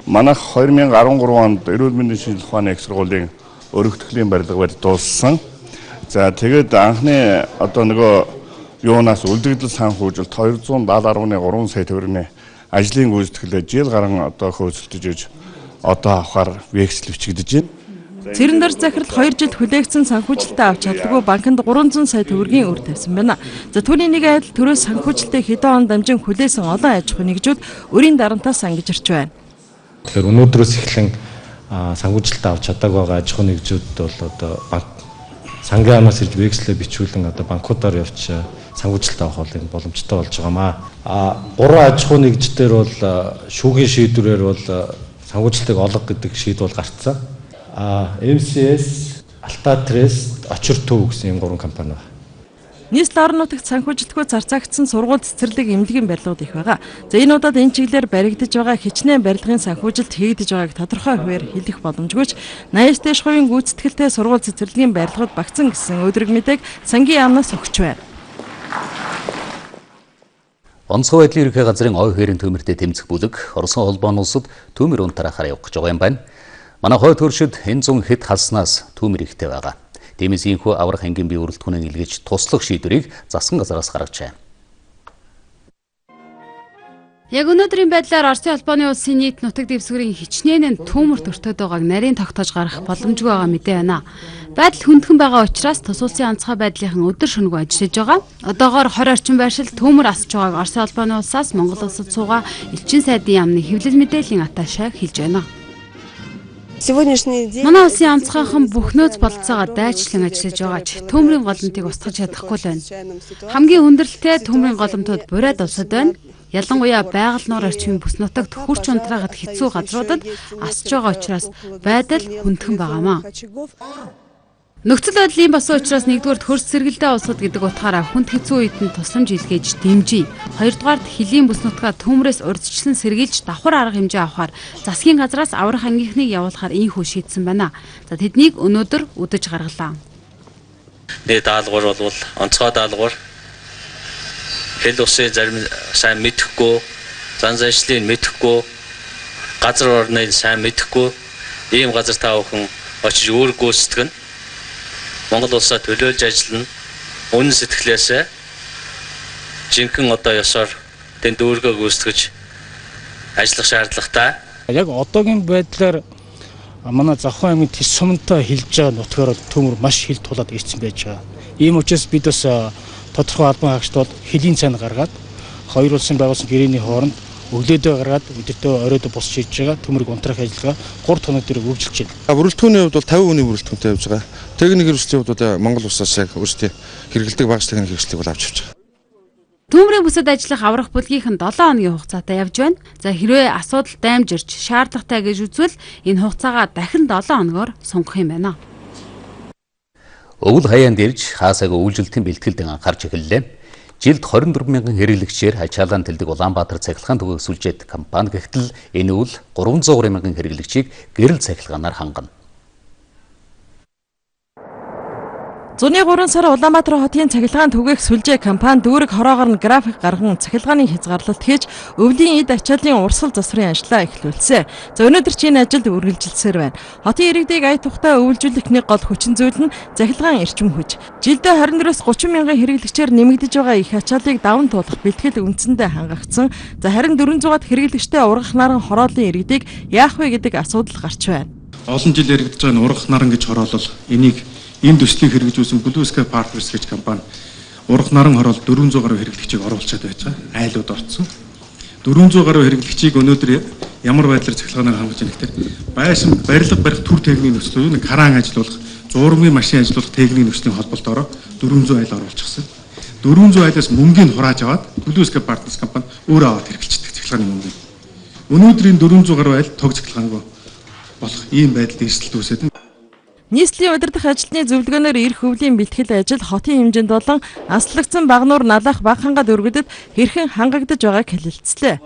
Манайх 2013 онд эрүүл мэндийн шинжилгээ ухааны их сургуулийн өргөтгөлийн барилга барь дууссан. За тэгээд анхны нөгөө юунаас үлдэгдэл санхүүжилт 270.3 сая төгрөгийн ажлын гүйцэтгэлээ жил гарan хөөцөлдөж иж авахар вексел бичигдэж байна. Цэрэндэр захирал 2 жилд хүлээгдсэн санхүүжилтээ авч чадлагүй банкнд 300 сая төгрөгийн өр тавьсан байна. За түүний нэг адил төрөөс санхүүжилтээ хэдэн он дамжин хүлээсэн олон аж ахуй нэгжүүд өрийн дарамтаас ангиж ирж байна. Тэгэхээр өнөөдрөөс эхлэн санхүүжилтээ авч чадаагүй байгаа аж ахуй нэгжүүд бол банк сангаанаас ирж векселээ бичүүлэн банкудаар явж санхүүжилт авах боломжтой болж байгаамаа. 3 аж ахуй нэгждэр бол шүүхийн шийдвэрээр бол санхүүжилтийг олго гэдэг шийдвэр бол гарцсан. MCS, Altatrest, Очиртөв гэсэн энэ 3 компани байна. Нийслэл орон нутагт санхүүжилтгүй зарцаагдсан сургууль цэцэрлэг эмнэлгийн барилгууд их байгаа. За энэ удаад энэ чиглэлээр баригдаж байгаа хичнээн барилгын санхүүжилт хийгдэж байгааг тодорхой хувиар хэлэх боломжгүйч 80-с дээш хувийн гүйцэтгэлтэй сургууль цэцэрлэгийн барилгууд багцсан гэсэн өдрөг мэдээг сангийн яамнаас өгч байна. Онцгой байдлын ерөнхий газрын ой хээрийн төмөртэй тэмцэх бүлэг Оросын холбооны улсад төмөр унтарахаар явах гэж байгаа юм байна. Манай хой төршид энэ зүүн хэд халснаас төмөр ихтэй байгаа. Тиймээс ийхүү аврах ангийн бие үрэлтгүүнээ илгээж туслах шийдвэрийг засгийн газараас гаргажээ. Яг өнөөдрийн байдлаар Оросын холбооны улсын нийт нутаг дэвсгэрийн хичнээн төмөр төртөд байгааг нарийн тогтоож гаргах боломжгүй байгаа мэдээ байна. Байдал хүндхэн байгаа учраас тус улсын онцгой байдлынхан өдөр шөнөгүй ажиллаж байгаа. Одоогоор 20 орчим байршил төмөр асч байгааг Оросын холбооны улсаас Монгол улсад суугаа элчин сайдын яамны хэвлэл мэдээллийн аташаа хэлж байна. Манай улсын онцгойхон бүх нөөц бололцоогоо дайчлан ажиллаж байгаач төмрийн голомтыг устгаж чадахгүй л байна. Хамгийн хүндрэлтэй төмрийн голомтууд бурайд улсад байна. Ялангуяа байгаль нуур орчмын бүс нутагт хурц унтраагаад хэцүү газруудад асч байгаа учраас байдал хүндхэн байгаамаа. Нөхцөл байдал ийм болсон учраас нэгдүгээр хөрс сэргэлдээ улсууд гэдэг утгаараа хүнд хэцүү үед нь тусламж илгээж дэмжиж, хоёрдугаард хөлийн бүс нутгаа төмрөөс урьдчилан сэргийлж давхар арга хэмжээ авахар засгийн газраас аврах ангийнхныг явуулахар ийхүү шийдсэн байна. За тэднийг өнөөдөр үдэж гаргалаа. Нэг даалгавар бол онцгой даалгавар. Хэл усын зарим сайн мэдэхгүй, зан заншлыг мэдэхгүй, газар орныг сайн мэдэхгүй ийм газар та бүхэн очиж өөр гүйцэтгэн Монгол улсаа төлөөлж ажиллана. Үнэн сэтгэлээсээ жинхэнэ ёсоор тэнд өөргөө гүйцэтгэж ажиллах шаардлагатай. Яг одоогийн байдлаар манай Завхан аймгийн Тэс сумантай хилж байгаа нутгаар төмөр маш хил тулаад ирсэн байж байгаа. Ийм учраас бид бас тодорхой албан хаагчд бол хөлийн цайг гаргаад хоёр улсын байгуулсан гэрээний хооронд өглөөдөө гаргаад өдөртөө оройдоо босч хийж байгаа төмөрийг унтраах ажиллагаа 3 тоног дээр үргэлжилж байна. Бүрэлдэхүүний хувьд бол 50% бүрэлдэхүүнтэй явж байгаа. Техник хэрэгслийн хувьд бол Монгол улсаас яг өөрсдийн хэрэгэлдэг багш техник хэрэгслийг бол авч явж байгаа. Төмрийн бүсэд ажиллах аврах бүлгийнхэн 7 хоногийн хугацаатай явж байна. За хэрвээ асуудал даймжирч шаардлагатай гэж үзвэл энэ хугацаагаа дахин 7 хоногоор сунгах юм байна. Өвөл хаяанд ирж хаасайг үйлчлэлтийн бэлтгэлд анхаарч эхэллээ. Жилд 24 мянган хэрэглэгчээр ачаалан тэлдэг Улаанбаатар цахилгаан түгээх сүлжээт компани гэгтэл энэ үл 300 мянган хэрэглэгчийг гэрэл цахилгаанаар хангана. Зуны 3 сар Улаанбаатар хотын цахилгаан түгээх сүлжээ компани дүүрэг хороогоор нь график гарган цахилгааны хязгаарлалт хийж өвлийн эд ачааллын урсгал засварын ажлаа эхлүүлсэн. За өнөөдөр ч энэ ажилд үргэлжилсээр байна. Хотын иргэдийг ая тухтай өвлжүүлэхний гол хүчин зүйл нь цахилгаан эрчим хүч. Жилдээ 24-с 30 мянган хэрэглэгчээр нэмэгдэж байгаа их ачааллыг даван туулах бэлтгэл үндсэндээ хангагдсан. За харин 400-аад хэрэглэгчтэй ургах наран хорооллын иргэдийг яах вэ гэдэг асуудал гарч байна. Олон жил яригдж байгаа ургах наран гэж хороолол энийг энэ төслийг хэрэгжүүлсэн Blue Sky Partners гэж компани урах наран хороол 400 гаруй хэрэглэгчийг оруулчаад байж байгаа. Айлууд орцсон. 400 гаруй хэрэглэгчийг өнөөдөр ямар байдлаар цахилгаанаар хангаж байна гэхээр байшин барилга барих төр техникийн нөхцөл нэг кран ажиллуулах, зурмын машин ажиллуулах техникийн нөхцөлийн холболтоор 400 айл оруулчихсан. 400 айлаас мөнгөний хурааж аваад Blue Sky Partners компани өөрөө аваад хэрэгжилдэг. цахилгааны мөнгө. Өнөөдрийн 400 гаруй айл тог цахилгаангүй болох ийм байдалд эрсдэл үүсээд байна. Нийслэлийн удирдах ажилтны зөвлөгөөнөөр эрх өвлийн бэлтгэл ажил хотын хэмжээнд болон аслагдсан Багнуур Налах Баг ханга дүүргэдэд хэрхэн хангагдаж байгааг хэлэлцлээ.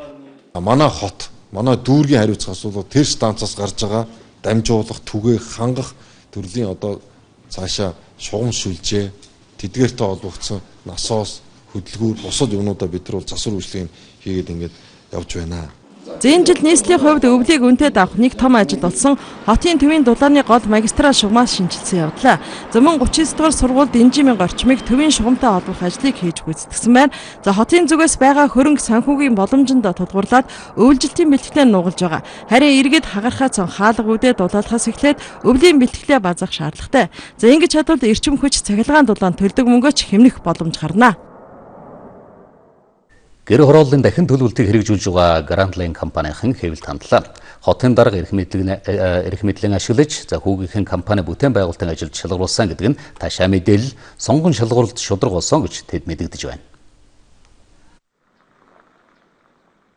Манай хот, манай дүүргийн хариуцах асуудлууд тэр станцаас гарч байгаа дамжуулах, түгээх, хангах төрлийн одоо цаашаа шугам шүлжээ, тэдгээртэй холбогдсон насоос, хөдөлгүүр, бусад юмнуудаа бид нар бол засвар үйлчлэгийг хийгээд ингээд явж байна. Энэ жил нийслэлийн хувьд өвлийг үнэтэд авах нэг том ажил болсон хотын төвийн дулааны гол магистрал шугамаас шинжилсэн явдлаа. Замун 39 дугаар сургуульд энжимийн орчмыг төвийн шугамтай холбох ажлыг хийж гүйцэтгэсэн байна. За хотын зүгээс байгаа хөрөнгө санхүүгийн боломжинд тулгуурлаад өвлжилтийн бэлтгэлээ нугалж байгаа. Харин иргэд хагархаа цон хаалга үдээ дулаалахаас эхлээд өвлийн бэлтгэлээ базах шаардлагатай. За ингэж чадвал эрчим хүч цахилгаан дулаан төлдөг мөнгөч хэмнэх боломж гарна. Гэр хорооллын дахин төлөвлөлтийг хэрэгжүүлж байгаа Grand Line компанийн хэвлэлд хандлаа. Хотын дарга эрх мэдлийн ашиглаж, хүүгийнхэн компани бүтээн байгуулалтын ажилд шалгаруулсан гэдэг нь таашаа мэдээлэл сонгон шалгуулалт шударга болсон гэж тэд мэдэгдэж байна.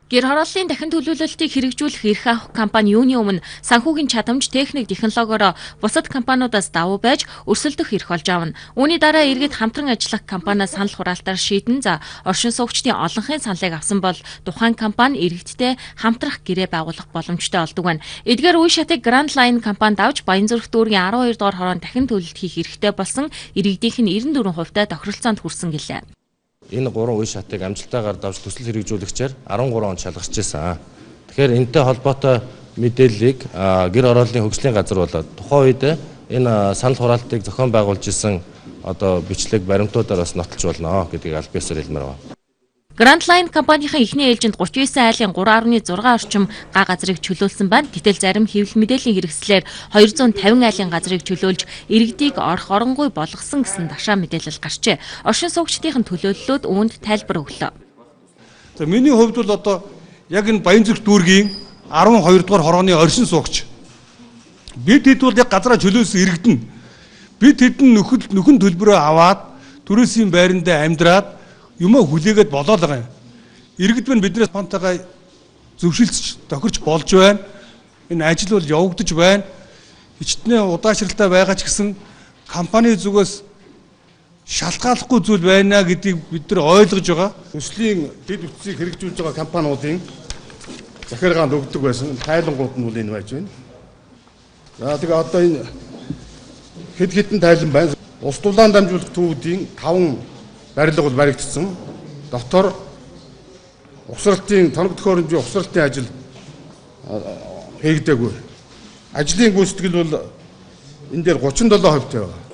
Гэр хорооллын дахин төлөвлөлтийг хэрэгжүүлэх эрх авах компани юуны өмнө санхүүгийн чадамж, техник, технологиороо бусад компаниудаас давуу байж өрсөлдөх эрх болж авна. Үүний дараа иргэд хамтран ажиллах компаниас санал хураалтаар шийдэн оршин суугчдын олонхын саналыг авсан бол тухайн компани иргэдтэй хамтрах гэрээ байгуулах боломжтой болдог байна. Эдгээр үе шатыг Grand Line компанид авч Баянзүрх дүүргийн 12 дугаар хороонд дахин төлөлт хийх эрхтэй болсон иргэдийнх нь 94% тохиролцоонд хүрсэн гэлээ. Энэ 3 үе шатыг амжилттайгаар давж төсөл хэрэгжүүлэгчээр 13 онд шалгарч байсан. Тэгэхээр энэтэй холбоотой мэдээллийг гэр хорооллын хөгжлийн газар болоод тухайн үед энэ санал хураалтыг зохион байгуулж исэн одоо бичлэг баримтуудаар бас нотолж болно гэдгийг аль биесээр хэлмээр байна. Grand Line компанийн эхний ээлжинд 39 айлын 3.6 орчим га газрыг чөлөөлсөн байна. Гэтэл зарим хэвлэл мэдээллийн хэрэгслээр 250 айлын газрыг чөлөөлж иргэдийг орох оронгүй болгосон гэсэн ташаа мэдээлэл гарчээ. Оршин суугчдын төлөөллөд үүнд тайлбар өглөө. За миний хувьд бол одоо яг энэ Баянзүрх дүүргийн 12 дугаар хорооны оршин суугч. Бид хэд бол яг газраа чөлөөлсөн иргэдэн. Бид хэдэн нөхөн төлбөрөө аваад түрээсийн байрандаа амьдраад юмаа хүлээгээд болоод байгаа юм. Иргэд минь биднээс фонтойгоо зөвшөлтөж тохирч болж байна. Энэ ажил бол явагдаж байна. Хичнээн удаашралтай байгаа ч гэсэн компани зүгээс шалтгааллахгүй зүйл байна гэдгийг бид нар ойлгож байгаа. Төслийн дэд бүтцийг хэрэгжүүлж байгаа компаниудын захиргаанд өгдөг байсан тайлангууд нь үл энэ байж байна. За тэгээ одоо энэ хэд хэдэн тайлан байна. Улс дулаан дамжуулах төвүүдийн 5 барилга бол баригдсан. Дотор угсралтын тоног төхөөрөмжийн угсралтын ажил хийгдээгүй. Ажлын гүйцэтгэл бол энэ дээр 37% байгаа.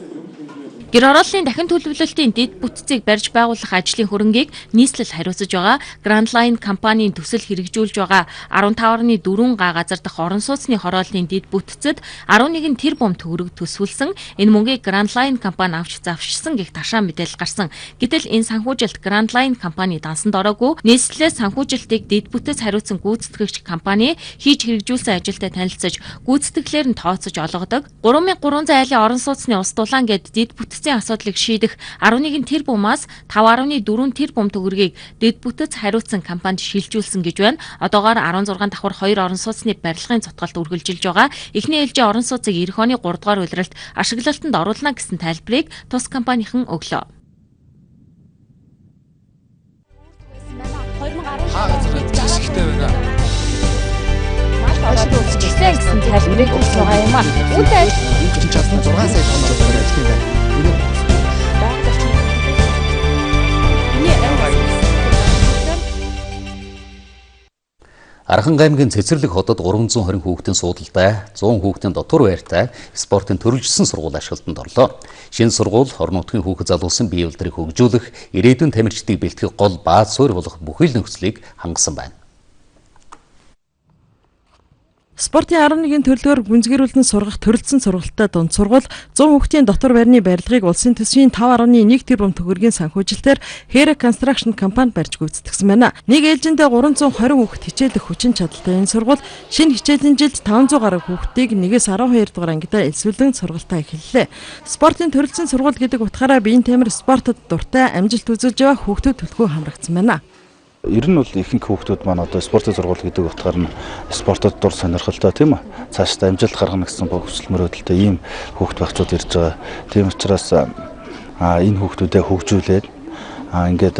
Гэр хорооллын дахин төлөвлөлтийн дэд бүтцийг барьж байгуулах ажлын хөрөнгийг нийслэл хариуцаж байгаа. Grand Line компанийн төсөл хэрэгжүүлж байгаа 15.4 га газар дахь орон сууцны хорооллын дэд бүтцэд 11 тэрбум төгрөг төсвөлсөн. Энэ мөнгийг Grand Line компани авч завшсан гэх ташаа мэдээлэл гарсан. Гэтэл энэ санхүүжилт Grand Line компани дансанд ороогүй. Нийслэлээс санхүүжилтийг дэд бүтэц хариуцсан гүйцэтгэгч компани хийж хэрэгжүүлсэн ажилтай танилцаж, гүйцэтгэлээр нь тооцож олгодог. 3300 айлын орон сууцны ус дулаан гэд дэд бүтц асуудлыг шийдэх 11 тэрбумаас 5.4 тэрбум төгрөгийг дэд бүтэц хариуцсан компанид шилжүүлсэн гэж байна. Одоогоор 16 давхар 2 орон сууцны барилгын цотголт үргэлжилж байгаа. Эхний ээлжийн орон сууцыг эх оны 3 дугаар улиралд ашиглалтанд оруулна гэсэн тайлбарыг тус компанийн өглөө. гэсэн тайлбарыг өгч байгаа юм аа. Үүнтэй 6 сая тонн ажил байна. Архан гаймгийн Цэцэрлэг хотод 320 хүүхдийн суудалтай, 100 хүүхдийн дотор байртай спортын төрөлжсөн сургууль ашиглалтанд орлоо. Шинэ сургууль орон нутгийн хүүхэд залуусын бие удирыг хөгжүүлэх, ирээдүйн тамирчдыг бэлтгэх гол бааз суурь болох бүхэл нөхцөлийг хангасан байна. Спортын 11 төрлөөр гүнзгийрүүлэн сургах төрөлцсөн сургалттай дунд сургууль 100 хүүхдийн дотор байрны барилгыг улсын төсвийн 5.1 тэрбум төгрөгийн санхүүжилтээр Hera Construction компани барьж гүйцэтгэсэн байна. Нэг ээлжиндээ 320 хүүхэд хичээлэх хүчин чадалтай энэ сургууль шинэ хичээлийн жилд 500 гаруй хүүхдийг 1-12 дугаар ангидаа элсвэлэн сургалтаа эхэллээ. Спортын төрөлцсөн сургууль гэдэг утгаараа биеийн тамир спортод дуртай амжилт үзүүлж байгаа хүүхдүүд төлхөө хамрагдсан байна. Ер нь бол ихэнх хүүхдүүд маань одоо спортын сургууль гэдэг утгаар нь спортод дур сонирхолтой тийм үү? Цаашдаа амжилт гаргана гэсэн хүсэл мөрөөдөлтэй ийм хүүхд багцууд ирж байгаа. Тийм учраас энэ хүүхдүүдэд хөгжүүлээд ингээд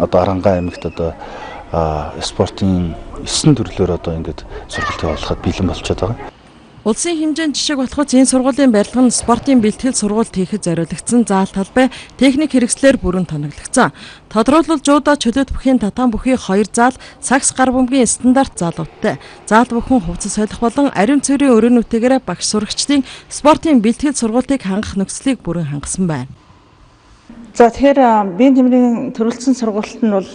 одоо Арангаа аймагт одоо спортын 9 төрлөөр одоо ингээд сургалт явуулахад бэлэн болчиход байгаа. Улсын хэмжээнд жишг болохоос энэ сургуулийн барилга нь спортын бэлтгэл сургуульд хийхэд зориулагдсан заал талбай техник хэрэгслээр бүрэн тоноглогдсон. Тодорхойлбол жуудаа чөлөөт бүхийн татан бүхий 2 заал, сакс гар бөмбөгийн стандарт заалуудтай. Заал бүхэн хувцас солих болон ариун цэврийн өрөөнүүтэйгээр багш сурагчдын спортын бэлтгэл сургуулийг хангах нөхцөлийг бүрэн хангасан байна. За тэгэхээр биеийн тэмрийн төрөлцсөн сургуульд нь бол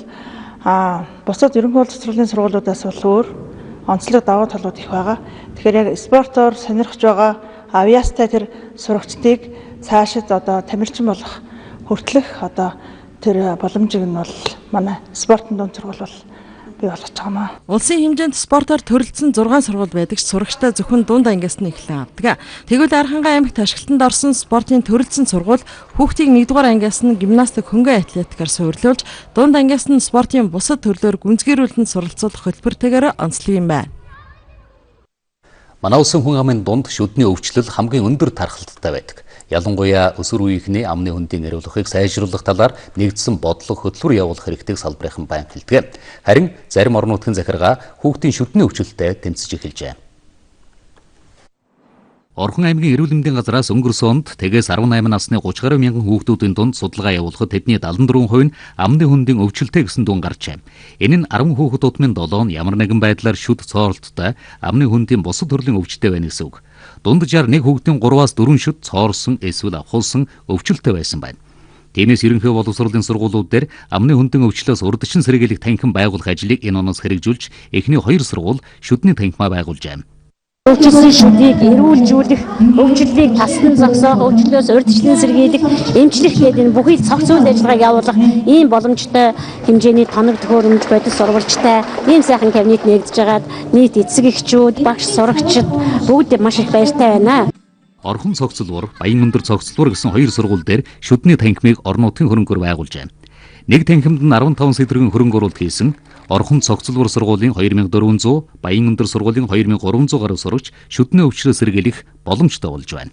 бусад ерөнхий боловсролын цэцэрлэгийн сургуулиудаас бол өөр онцлог давуу талууд их байгаа. Тэгэхээр яг спортоор сонирхож байгаа авьяастай тэр сурагчдыг цаашид одоо тамирчин болох хүртэлх одоо тэр боломжийг нь бол манай спортын дунд сургууль бол бий болгож байгаа. Улсын хэмжээнд спортоор төрөлцсөн 6 сургууль байдаг ч сурагчтай зөвхөн дунд ангиас нь эхлэн авдаг. Тэгвэл Архангай аймагт ашиглалтанд орсон спортын төрөлцсөн сургууль хүүхдийг 1-р ангиас нь гимнастик хөнгөн атлетикаар суйрлуулж, дунд ангиас нь спортын бусад төрлөөр гүнзгийрүүлэн суралцуулах хөтөлбөртэйгээр онцлог юм байна. Манай улсын хүн амын дунд шүдний өвчлөл хамгийн өндөр тархалттай байдаг. Ялангуяа өсвөр үеийнхний амны хөндийн ариулгыг сайжруулах талаар нэгдсэн бодлого хөтөлбөр явуулах хэрэгтэйг салбарынхан байн хэлдэг. Харин зарим орон нутгийн захиргаа хүүхдийн шүдний өвчлөлтэй тэмцэж эхэлжээ. Орхон аймгийн эрүүл мэндийн газраас өнгөрсөн онд тэгээс 18 насны 30 гаруй мянган хүүхдүүдийн дунд судалгаа явуулахад тэдний 74% нь амны хөндийн өвчлөлтэй гэсэн дүн гарчээ. Энэ нь 10 хүүхэд тутмын 7 нь ямар нэгэн байдлаар шүд цооролттой амны хөндийн бусад төрлийн өвчтэй байна гэсэн үг. Дунджаар нэг хүүхдийн 3-аас 4 шүд цоорсон эсвэл авахулсан өвчлөлтэй байсан байна. Тиймээс ерөнхий боловсролын сургуулиуд дээр амны хөндийн өвчлөөс урдчин сэргийлэх танхим байгуулах ажлыг энэ оноос хэрэгжүүлж эхний 2 сургууль шүдний танхимаа байгуулжээ. Өвчлөсөн шүдийг эрүүлжүүлэх, өвчлөлийг тасдан зогсоох, өвчлөөс урьдчилан сэргийлэх, эмчлэх гэдэг энэ бүхий цогц үйл ажиллагааг явуулах ийм боломжтой хэмжээний тоног төхөөрөмж бодис сурвалжтай ийм сайхан кабинет нэгдэж байгаад нийт эцэг эхчүүд, багш сурагчид бүгд маш их баяртай байна. Орхон цогцлбор, Баян-Өндөр цогцлбор гэсэн 2 сургууль дээр шүдний танхимыг орон нутгийн хөрөнгөөр байгуулжээ. Нэг танхимд нь 15 сэдвэрийн хөрөнгө оруулалт хийсэн. Орхон цогцлбор сургуулийн 2400, Баян-Өндөр сургуулийн 2300 гаруй сурагч шүдний өвчлөө сэргийлэх боломжтой болж байна.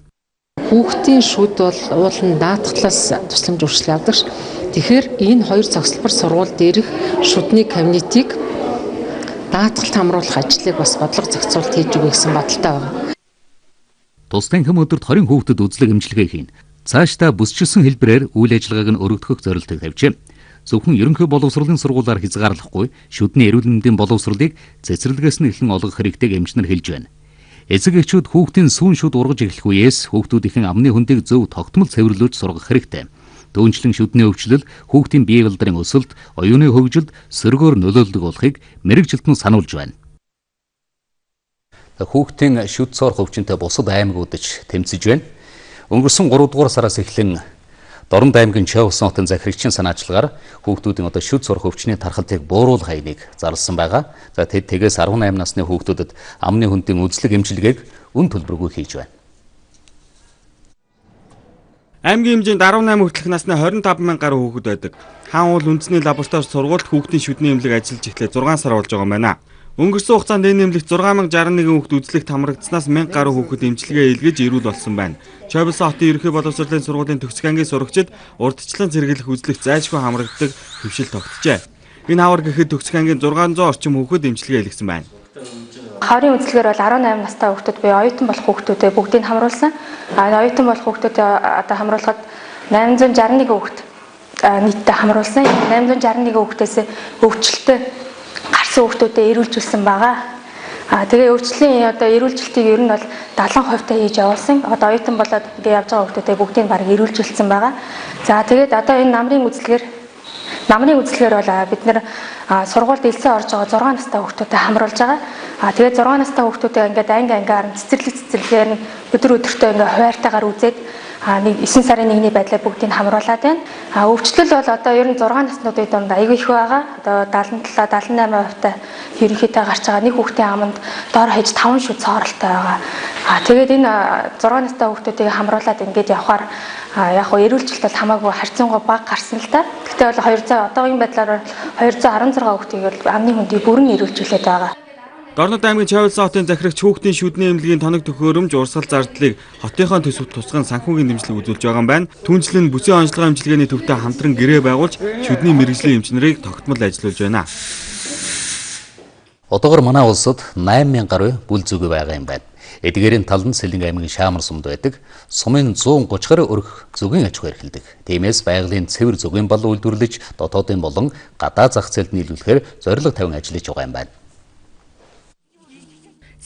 Хүүхдийн шүд бол уулын даатгалаас тусламж үржил авдаг ш. Тэгэхээр энэ 2 цогцлбор сургууль дээрх шүдний кабинетийг даатгалт хамруулах ажлыг бас бодлого зохицуулалт хийж өгье гэсэн бодолтой байгаа. Тус танхим өдөрт 20 хүүхдэд үзлэг эмчилгээ хийн. Цаашдаа бүсчилсэн хэлбэрээр үйл ажиллагааг нь өргөдөх зорилтыг тавьжээ. Зөвхөн ерөнхий боловсролын сургуулиар хязгаарлахгүй шүдний эрүүл мэндийн боловсролыг цэцэрлэгээс нь эхлэн олгох хэрэгтэйг эмчнэр хэлж байна. Эцэг эхчүүд хүүхдийн сүүн шүд ургаж эхлэх үеэс хүүхдүүдийн амны хөндийг зөв тогтмол цэвэрлүүлж сургах хэрэгтэй. Түүнчлэн шүдний өвчлөл хүүхдийн бие балдрын өсөлт, оюуны хөгжилд сөргөөр нөлөөлдөг болохыг мэрэгжилтэн сануулж байна. Хүүхдийн шүд цоорох өвчнөд бусад аймагуудад тэмцэж байна. Өнгөрсөн 3 дугаар сараас эхлэн Дорнод аймгийн Чавс хотын захирагчийн санаачлагаар хүүхдүүдийн одоо шүд сурах өвчний тархалтыг бууруулах хаягыг зарласан байгаа. За тэд тэгээс 18 насны хүүхдүүдэд амны хөндийн үзлэг эмчилгээг үн төлбөргүй хийж байна. Аймгийн хэмжээнд 18 хүртэлх насны 25 мянган гаруй хүүхэд байдаг. Хаан уул үндэсний лаборатори сургуульд хүүхдийн шүдний эмнэлэг ажиллаж эхлээ 6 сар болж байгаа юм байна. Өнгөрсөн хугацаанд энэ эмнэлэгт 6061 хүүхэд үзлэгт хамрагдсанаас 1000 гаруй хүүхэд эмчилгээ илгээж ирүүл болсон байна. Чавс хотын ерөнхий боловсролын сургуулийн төгсөх ангийн сурагчид урдчлан сэргийлэх үзлэгт зайлшгүй хамрагддаг төвшил тогтжээ. Энэ хавар гэхэд төгсөх ангийн 600 орчим хүүхэд эмчилгээ илгэсэн байна. Хаврын үзлэгээр бол 18 настай хүүхдүүд буюу оюутан болох хүүхдүүдэд бүгдийг хамруулсан. Оюутан болох хүүхдүүдэд одоо хамруулахад 861 хүүхэд нийтдээ хамруулсан. 861 хүүхдээс өвчлөлтөй гарсан хүүхдүүдэд эрүүлжүүлсэн байгаа. Тэгээ өвчлөлийн одоо эрүүлжилтийг ер нь бол 70% та хийж явуулсан. Одоо оюутан болоод ингээ явж байгаа хүүхдүүдэд бүгдийг баг эрүүлжүүлсэн байгаа. За тэгээд одоо энэ намрын үзлэгээр бол бид нэр сургуульд элсэн орж байгаа 6 настай хүүхдүүдэд хамруулж байгаа. Тэгээд 6 настай хүүхдүүдэд ингээд анги ангиар цэцэрлэгээр нь өдөр өдөртөө ингээ хуваарьтайгаар үзээд 9 сарын 1-ний байдлаар бүгдийг хамруулад байна. Өвчлөл бол одоо ер нь 6 наснуудын донд аягүй их байгаа. Одоо 77-78% та ерөнхийдөө гарч байгаа. Нэг хүүхдийн аманд доор хаяж 5 шүд цооролтой байгаа. Тэгээд энэ 6 настай хүүхдүүдийг хамруулад ингээд явхаар яг хөө эрүүлжилт бол хамаагүй харьцангуй бага гарсан л да. Гэхдээ бол 200 одоогийн байдлаар 216 хүүхдийг амны хүндийг бүрэн эрүүлжүүлээд байгаа. Дорнод аймгийн Чавилсан хотын захирагч хүүхдийн шүдний эмнэлгийн тоног төхөөрөмж урсгал зардлыг хотынхоо төсөвт тусган санхүүгийн дэмжлэг үзүүлж байгаа юм байна. Түүнчлэн бүсийн онцлогоо эмчилгээний төвтэй хамтран гэрээ байгуулж шүдний мэрэгжлийн эмчнэрийг тогтмол ажиллуулж байна. Одоогор манай улсад 8000 гаруй бүл зүг байгаа юм байна. Эдгээрийн талд Сэлэнг аймгийн Шаамар сумд байдаг. Сумын 130 гаруй өрх зүгийн аж ахуй эрхэлдэг. Тиймээс байгалийн цэвэр зүгийн бол үйлдвэрлэж дотоодын болон гадаа зах зээлд нийлүүлэхээр зорилго тавин ажиллаж байгаа юм байна.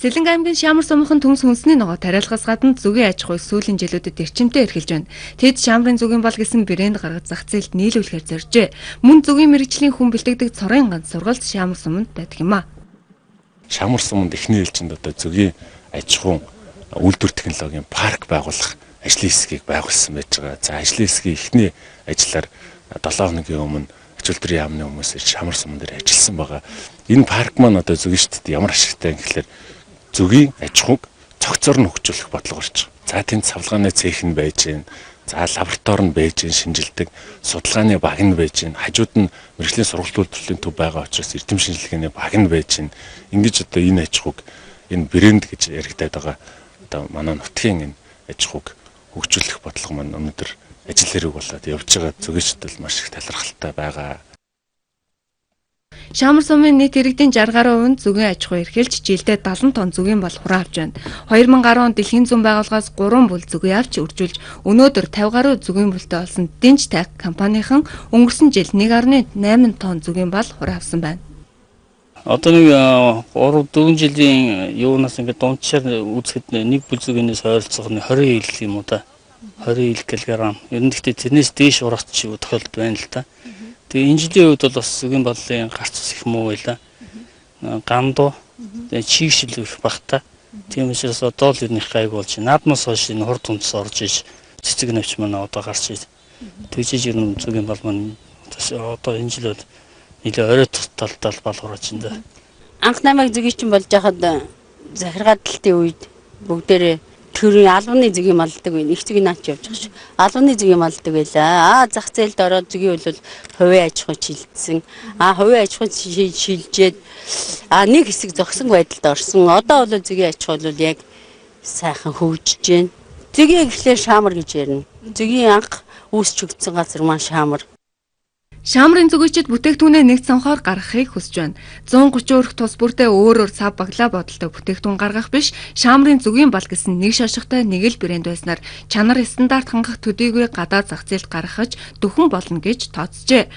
Сэлэнг аймгийн Шаамар сумынхан төмс хүнсний ногоо тариалахаас гадна зүгийн аж ахуйг сүүлийн жилүүдэд эрчимтэй эрхэлж байна. Тэд Шаамрын зүгийн бол гэсэн брэнд гаргаж зах зээлд нийлүүлэхээр зоржээ. Мөн зүгийн мэрэгжлийн хүн бэлтгэдэг цорын ганц сургалт Шаамар суманд байдаг юм а. Шаамар суманд эхний ээлжинд одоо зүгийн аж ахуйн үйлдвэр технологийн парк байгуулах ажлын хэсгийг байгуулсан байж байгаа. За ажлын хэсгийн эхний ажиллаар 7 хоногийн өмнө ач үйлдвэрийн яамны хүмүүс Шаамар суман дээр ажилласан байгаа. Энэ парк маань одоо зүгийн штэд ямар ашигтай юм гэхээр зүгийн аж ахуйг цогцоор нь хөгжүүлэх бодлого орж байгаа. За тэнд савлгааны цех нь байж гэн. За лаборатори нь байж гэн, шинжилдэг судалгааны баг нь байж гэн. Хажууд нь мэрэгжлийн сургалт үйлдвэрлэлийн төв байгаа учраас эрдэм шинжилгээний баг нь байж гэн. Ингэж одоо энэ аж ахуйг энэ брэнд гэж яригдаад байгаа. Одоо манай нутгийн энэ аж ахуйг хөгжүүлэх бодлого маань өнөөдөр ажил хэрэг болоод явж байгаа. Зүгийчдэл маш их талархалтай байгаа. Шаамар сумын нийт иргэдийн 60 гаруй хувь зүгийн аж ахуй эрхэлж жилдээ 70 тонн зүгийн бол хураа авч байна. 2010 онд Дэлхийн зүүн байгууллагаас 3 бүл зүгийн авч үржүүлж өнөөдөр 50 гаруй зүгийн бүлтэй болсон Динж Таг компанийн өнгөрсөн жил 1.8 тонн зүгийн бол хураа авсан байна. Одоо нэг 3-4 жилийн юунаас ингээд дундчаар үзэхэд нэг бүл зүгээс ойролцоох нь 20 ил юм уу та. 20 кг. Ер нь гэхдээ тэрнээс дээш урагт ч тохиолдол байна л та. Тэгээ энэ жилийн үед бол бас зүгийн бодлын гарц ус их муу байла. Гандуу, чигшил их багтаа. Тийм учраас одоо л ер нь их гайг болж байна. Наадмаас хойш энэ хурд хүнс орж иж цэцэг навч манай одоо гарч иж. Тэгжиж ер нь зүгийн бол маань одоо энэ жил бол нэлээ орой талдал балгуурч энэ. Анх намайг зүгийн чинь болж байхад захиргаалтын үед бүгдээрээ төрийн албаны зүгийн малдаг байна. Их зүгийн наач явж байгаа ш. Албаны зүгийн малдаг байлаа. Зах зээлд ороод зүгийн бол хувийн аж ахуй шилжсэн. Хувийн аж ахуй шилжээд нэг хэсэг зогсон байдалд орсон. Одоо бол зүгийн аж ахуй бол яг сайхан хөгжиж байна. Зүгийн ихлээр Шаамар гэж ярина. Зүгийн анх үүсч өгдсөн газар маань Шаамар. Шаамрын зүгийчд бүтээгдэхүүнээ нэг цонхоор гаргахыг хүсэж байна. 130 өрх тус бүртээ өөрөөр сав баглаа бодолтой бүтээгдэхүүн гаргах биш, Шаамрын зүгийн бал гэсэн нэг шошготой нэг л брэнд байснаар чанар стандарт хангах төдийгүй гадаад зах зээлд гаргахж дөхөн болно гэж тооцжээ.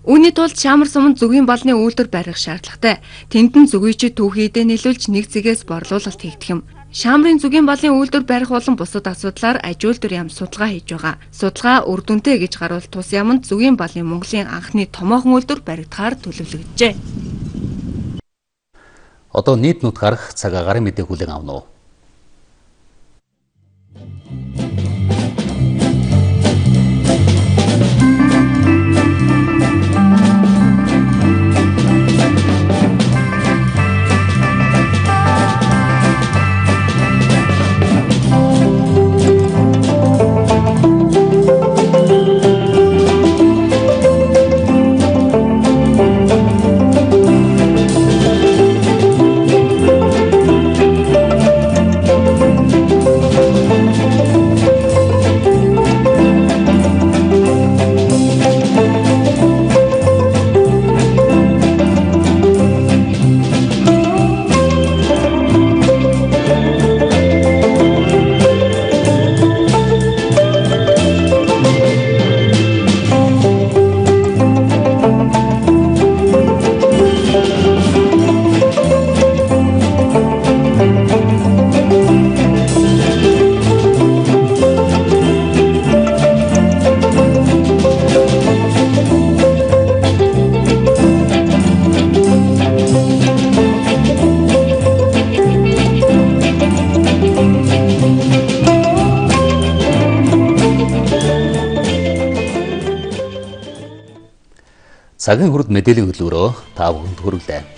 Үүний тулд Шаамар суманд зүгийн балны үйлдвэр барих шаардлагатай. Тэнд нь зүгийчд түүхийдээ нийлүүлж нэг зэгээс борлуулалт хийгдэх юм. Шаамрын зүгийн балын үйлдвэр барих болон бусад асуудлаар аж үйлдвэр яам судалгаа хийж байгаа. Судалгаа үр дүнтэй гэж гарвал тус яамд зүгийн балын Монголын анхны томоохон үйлдвэр баригдахаар төлөвлөгдөжээ. Одоо нийт нут гарах цаг агарын мэдээ хүлээн авна уу? Цагийн хүрд мэдээллийн хөтөлбөрөөр та бүхэнд хүргэлээ.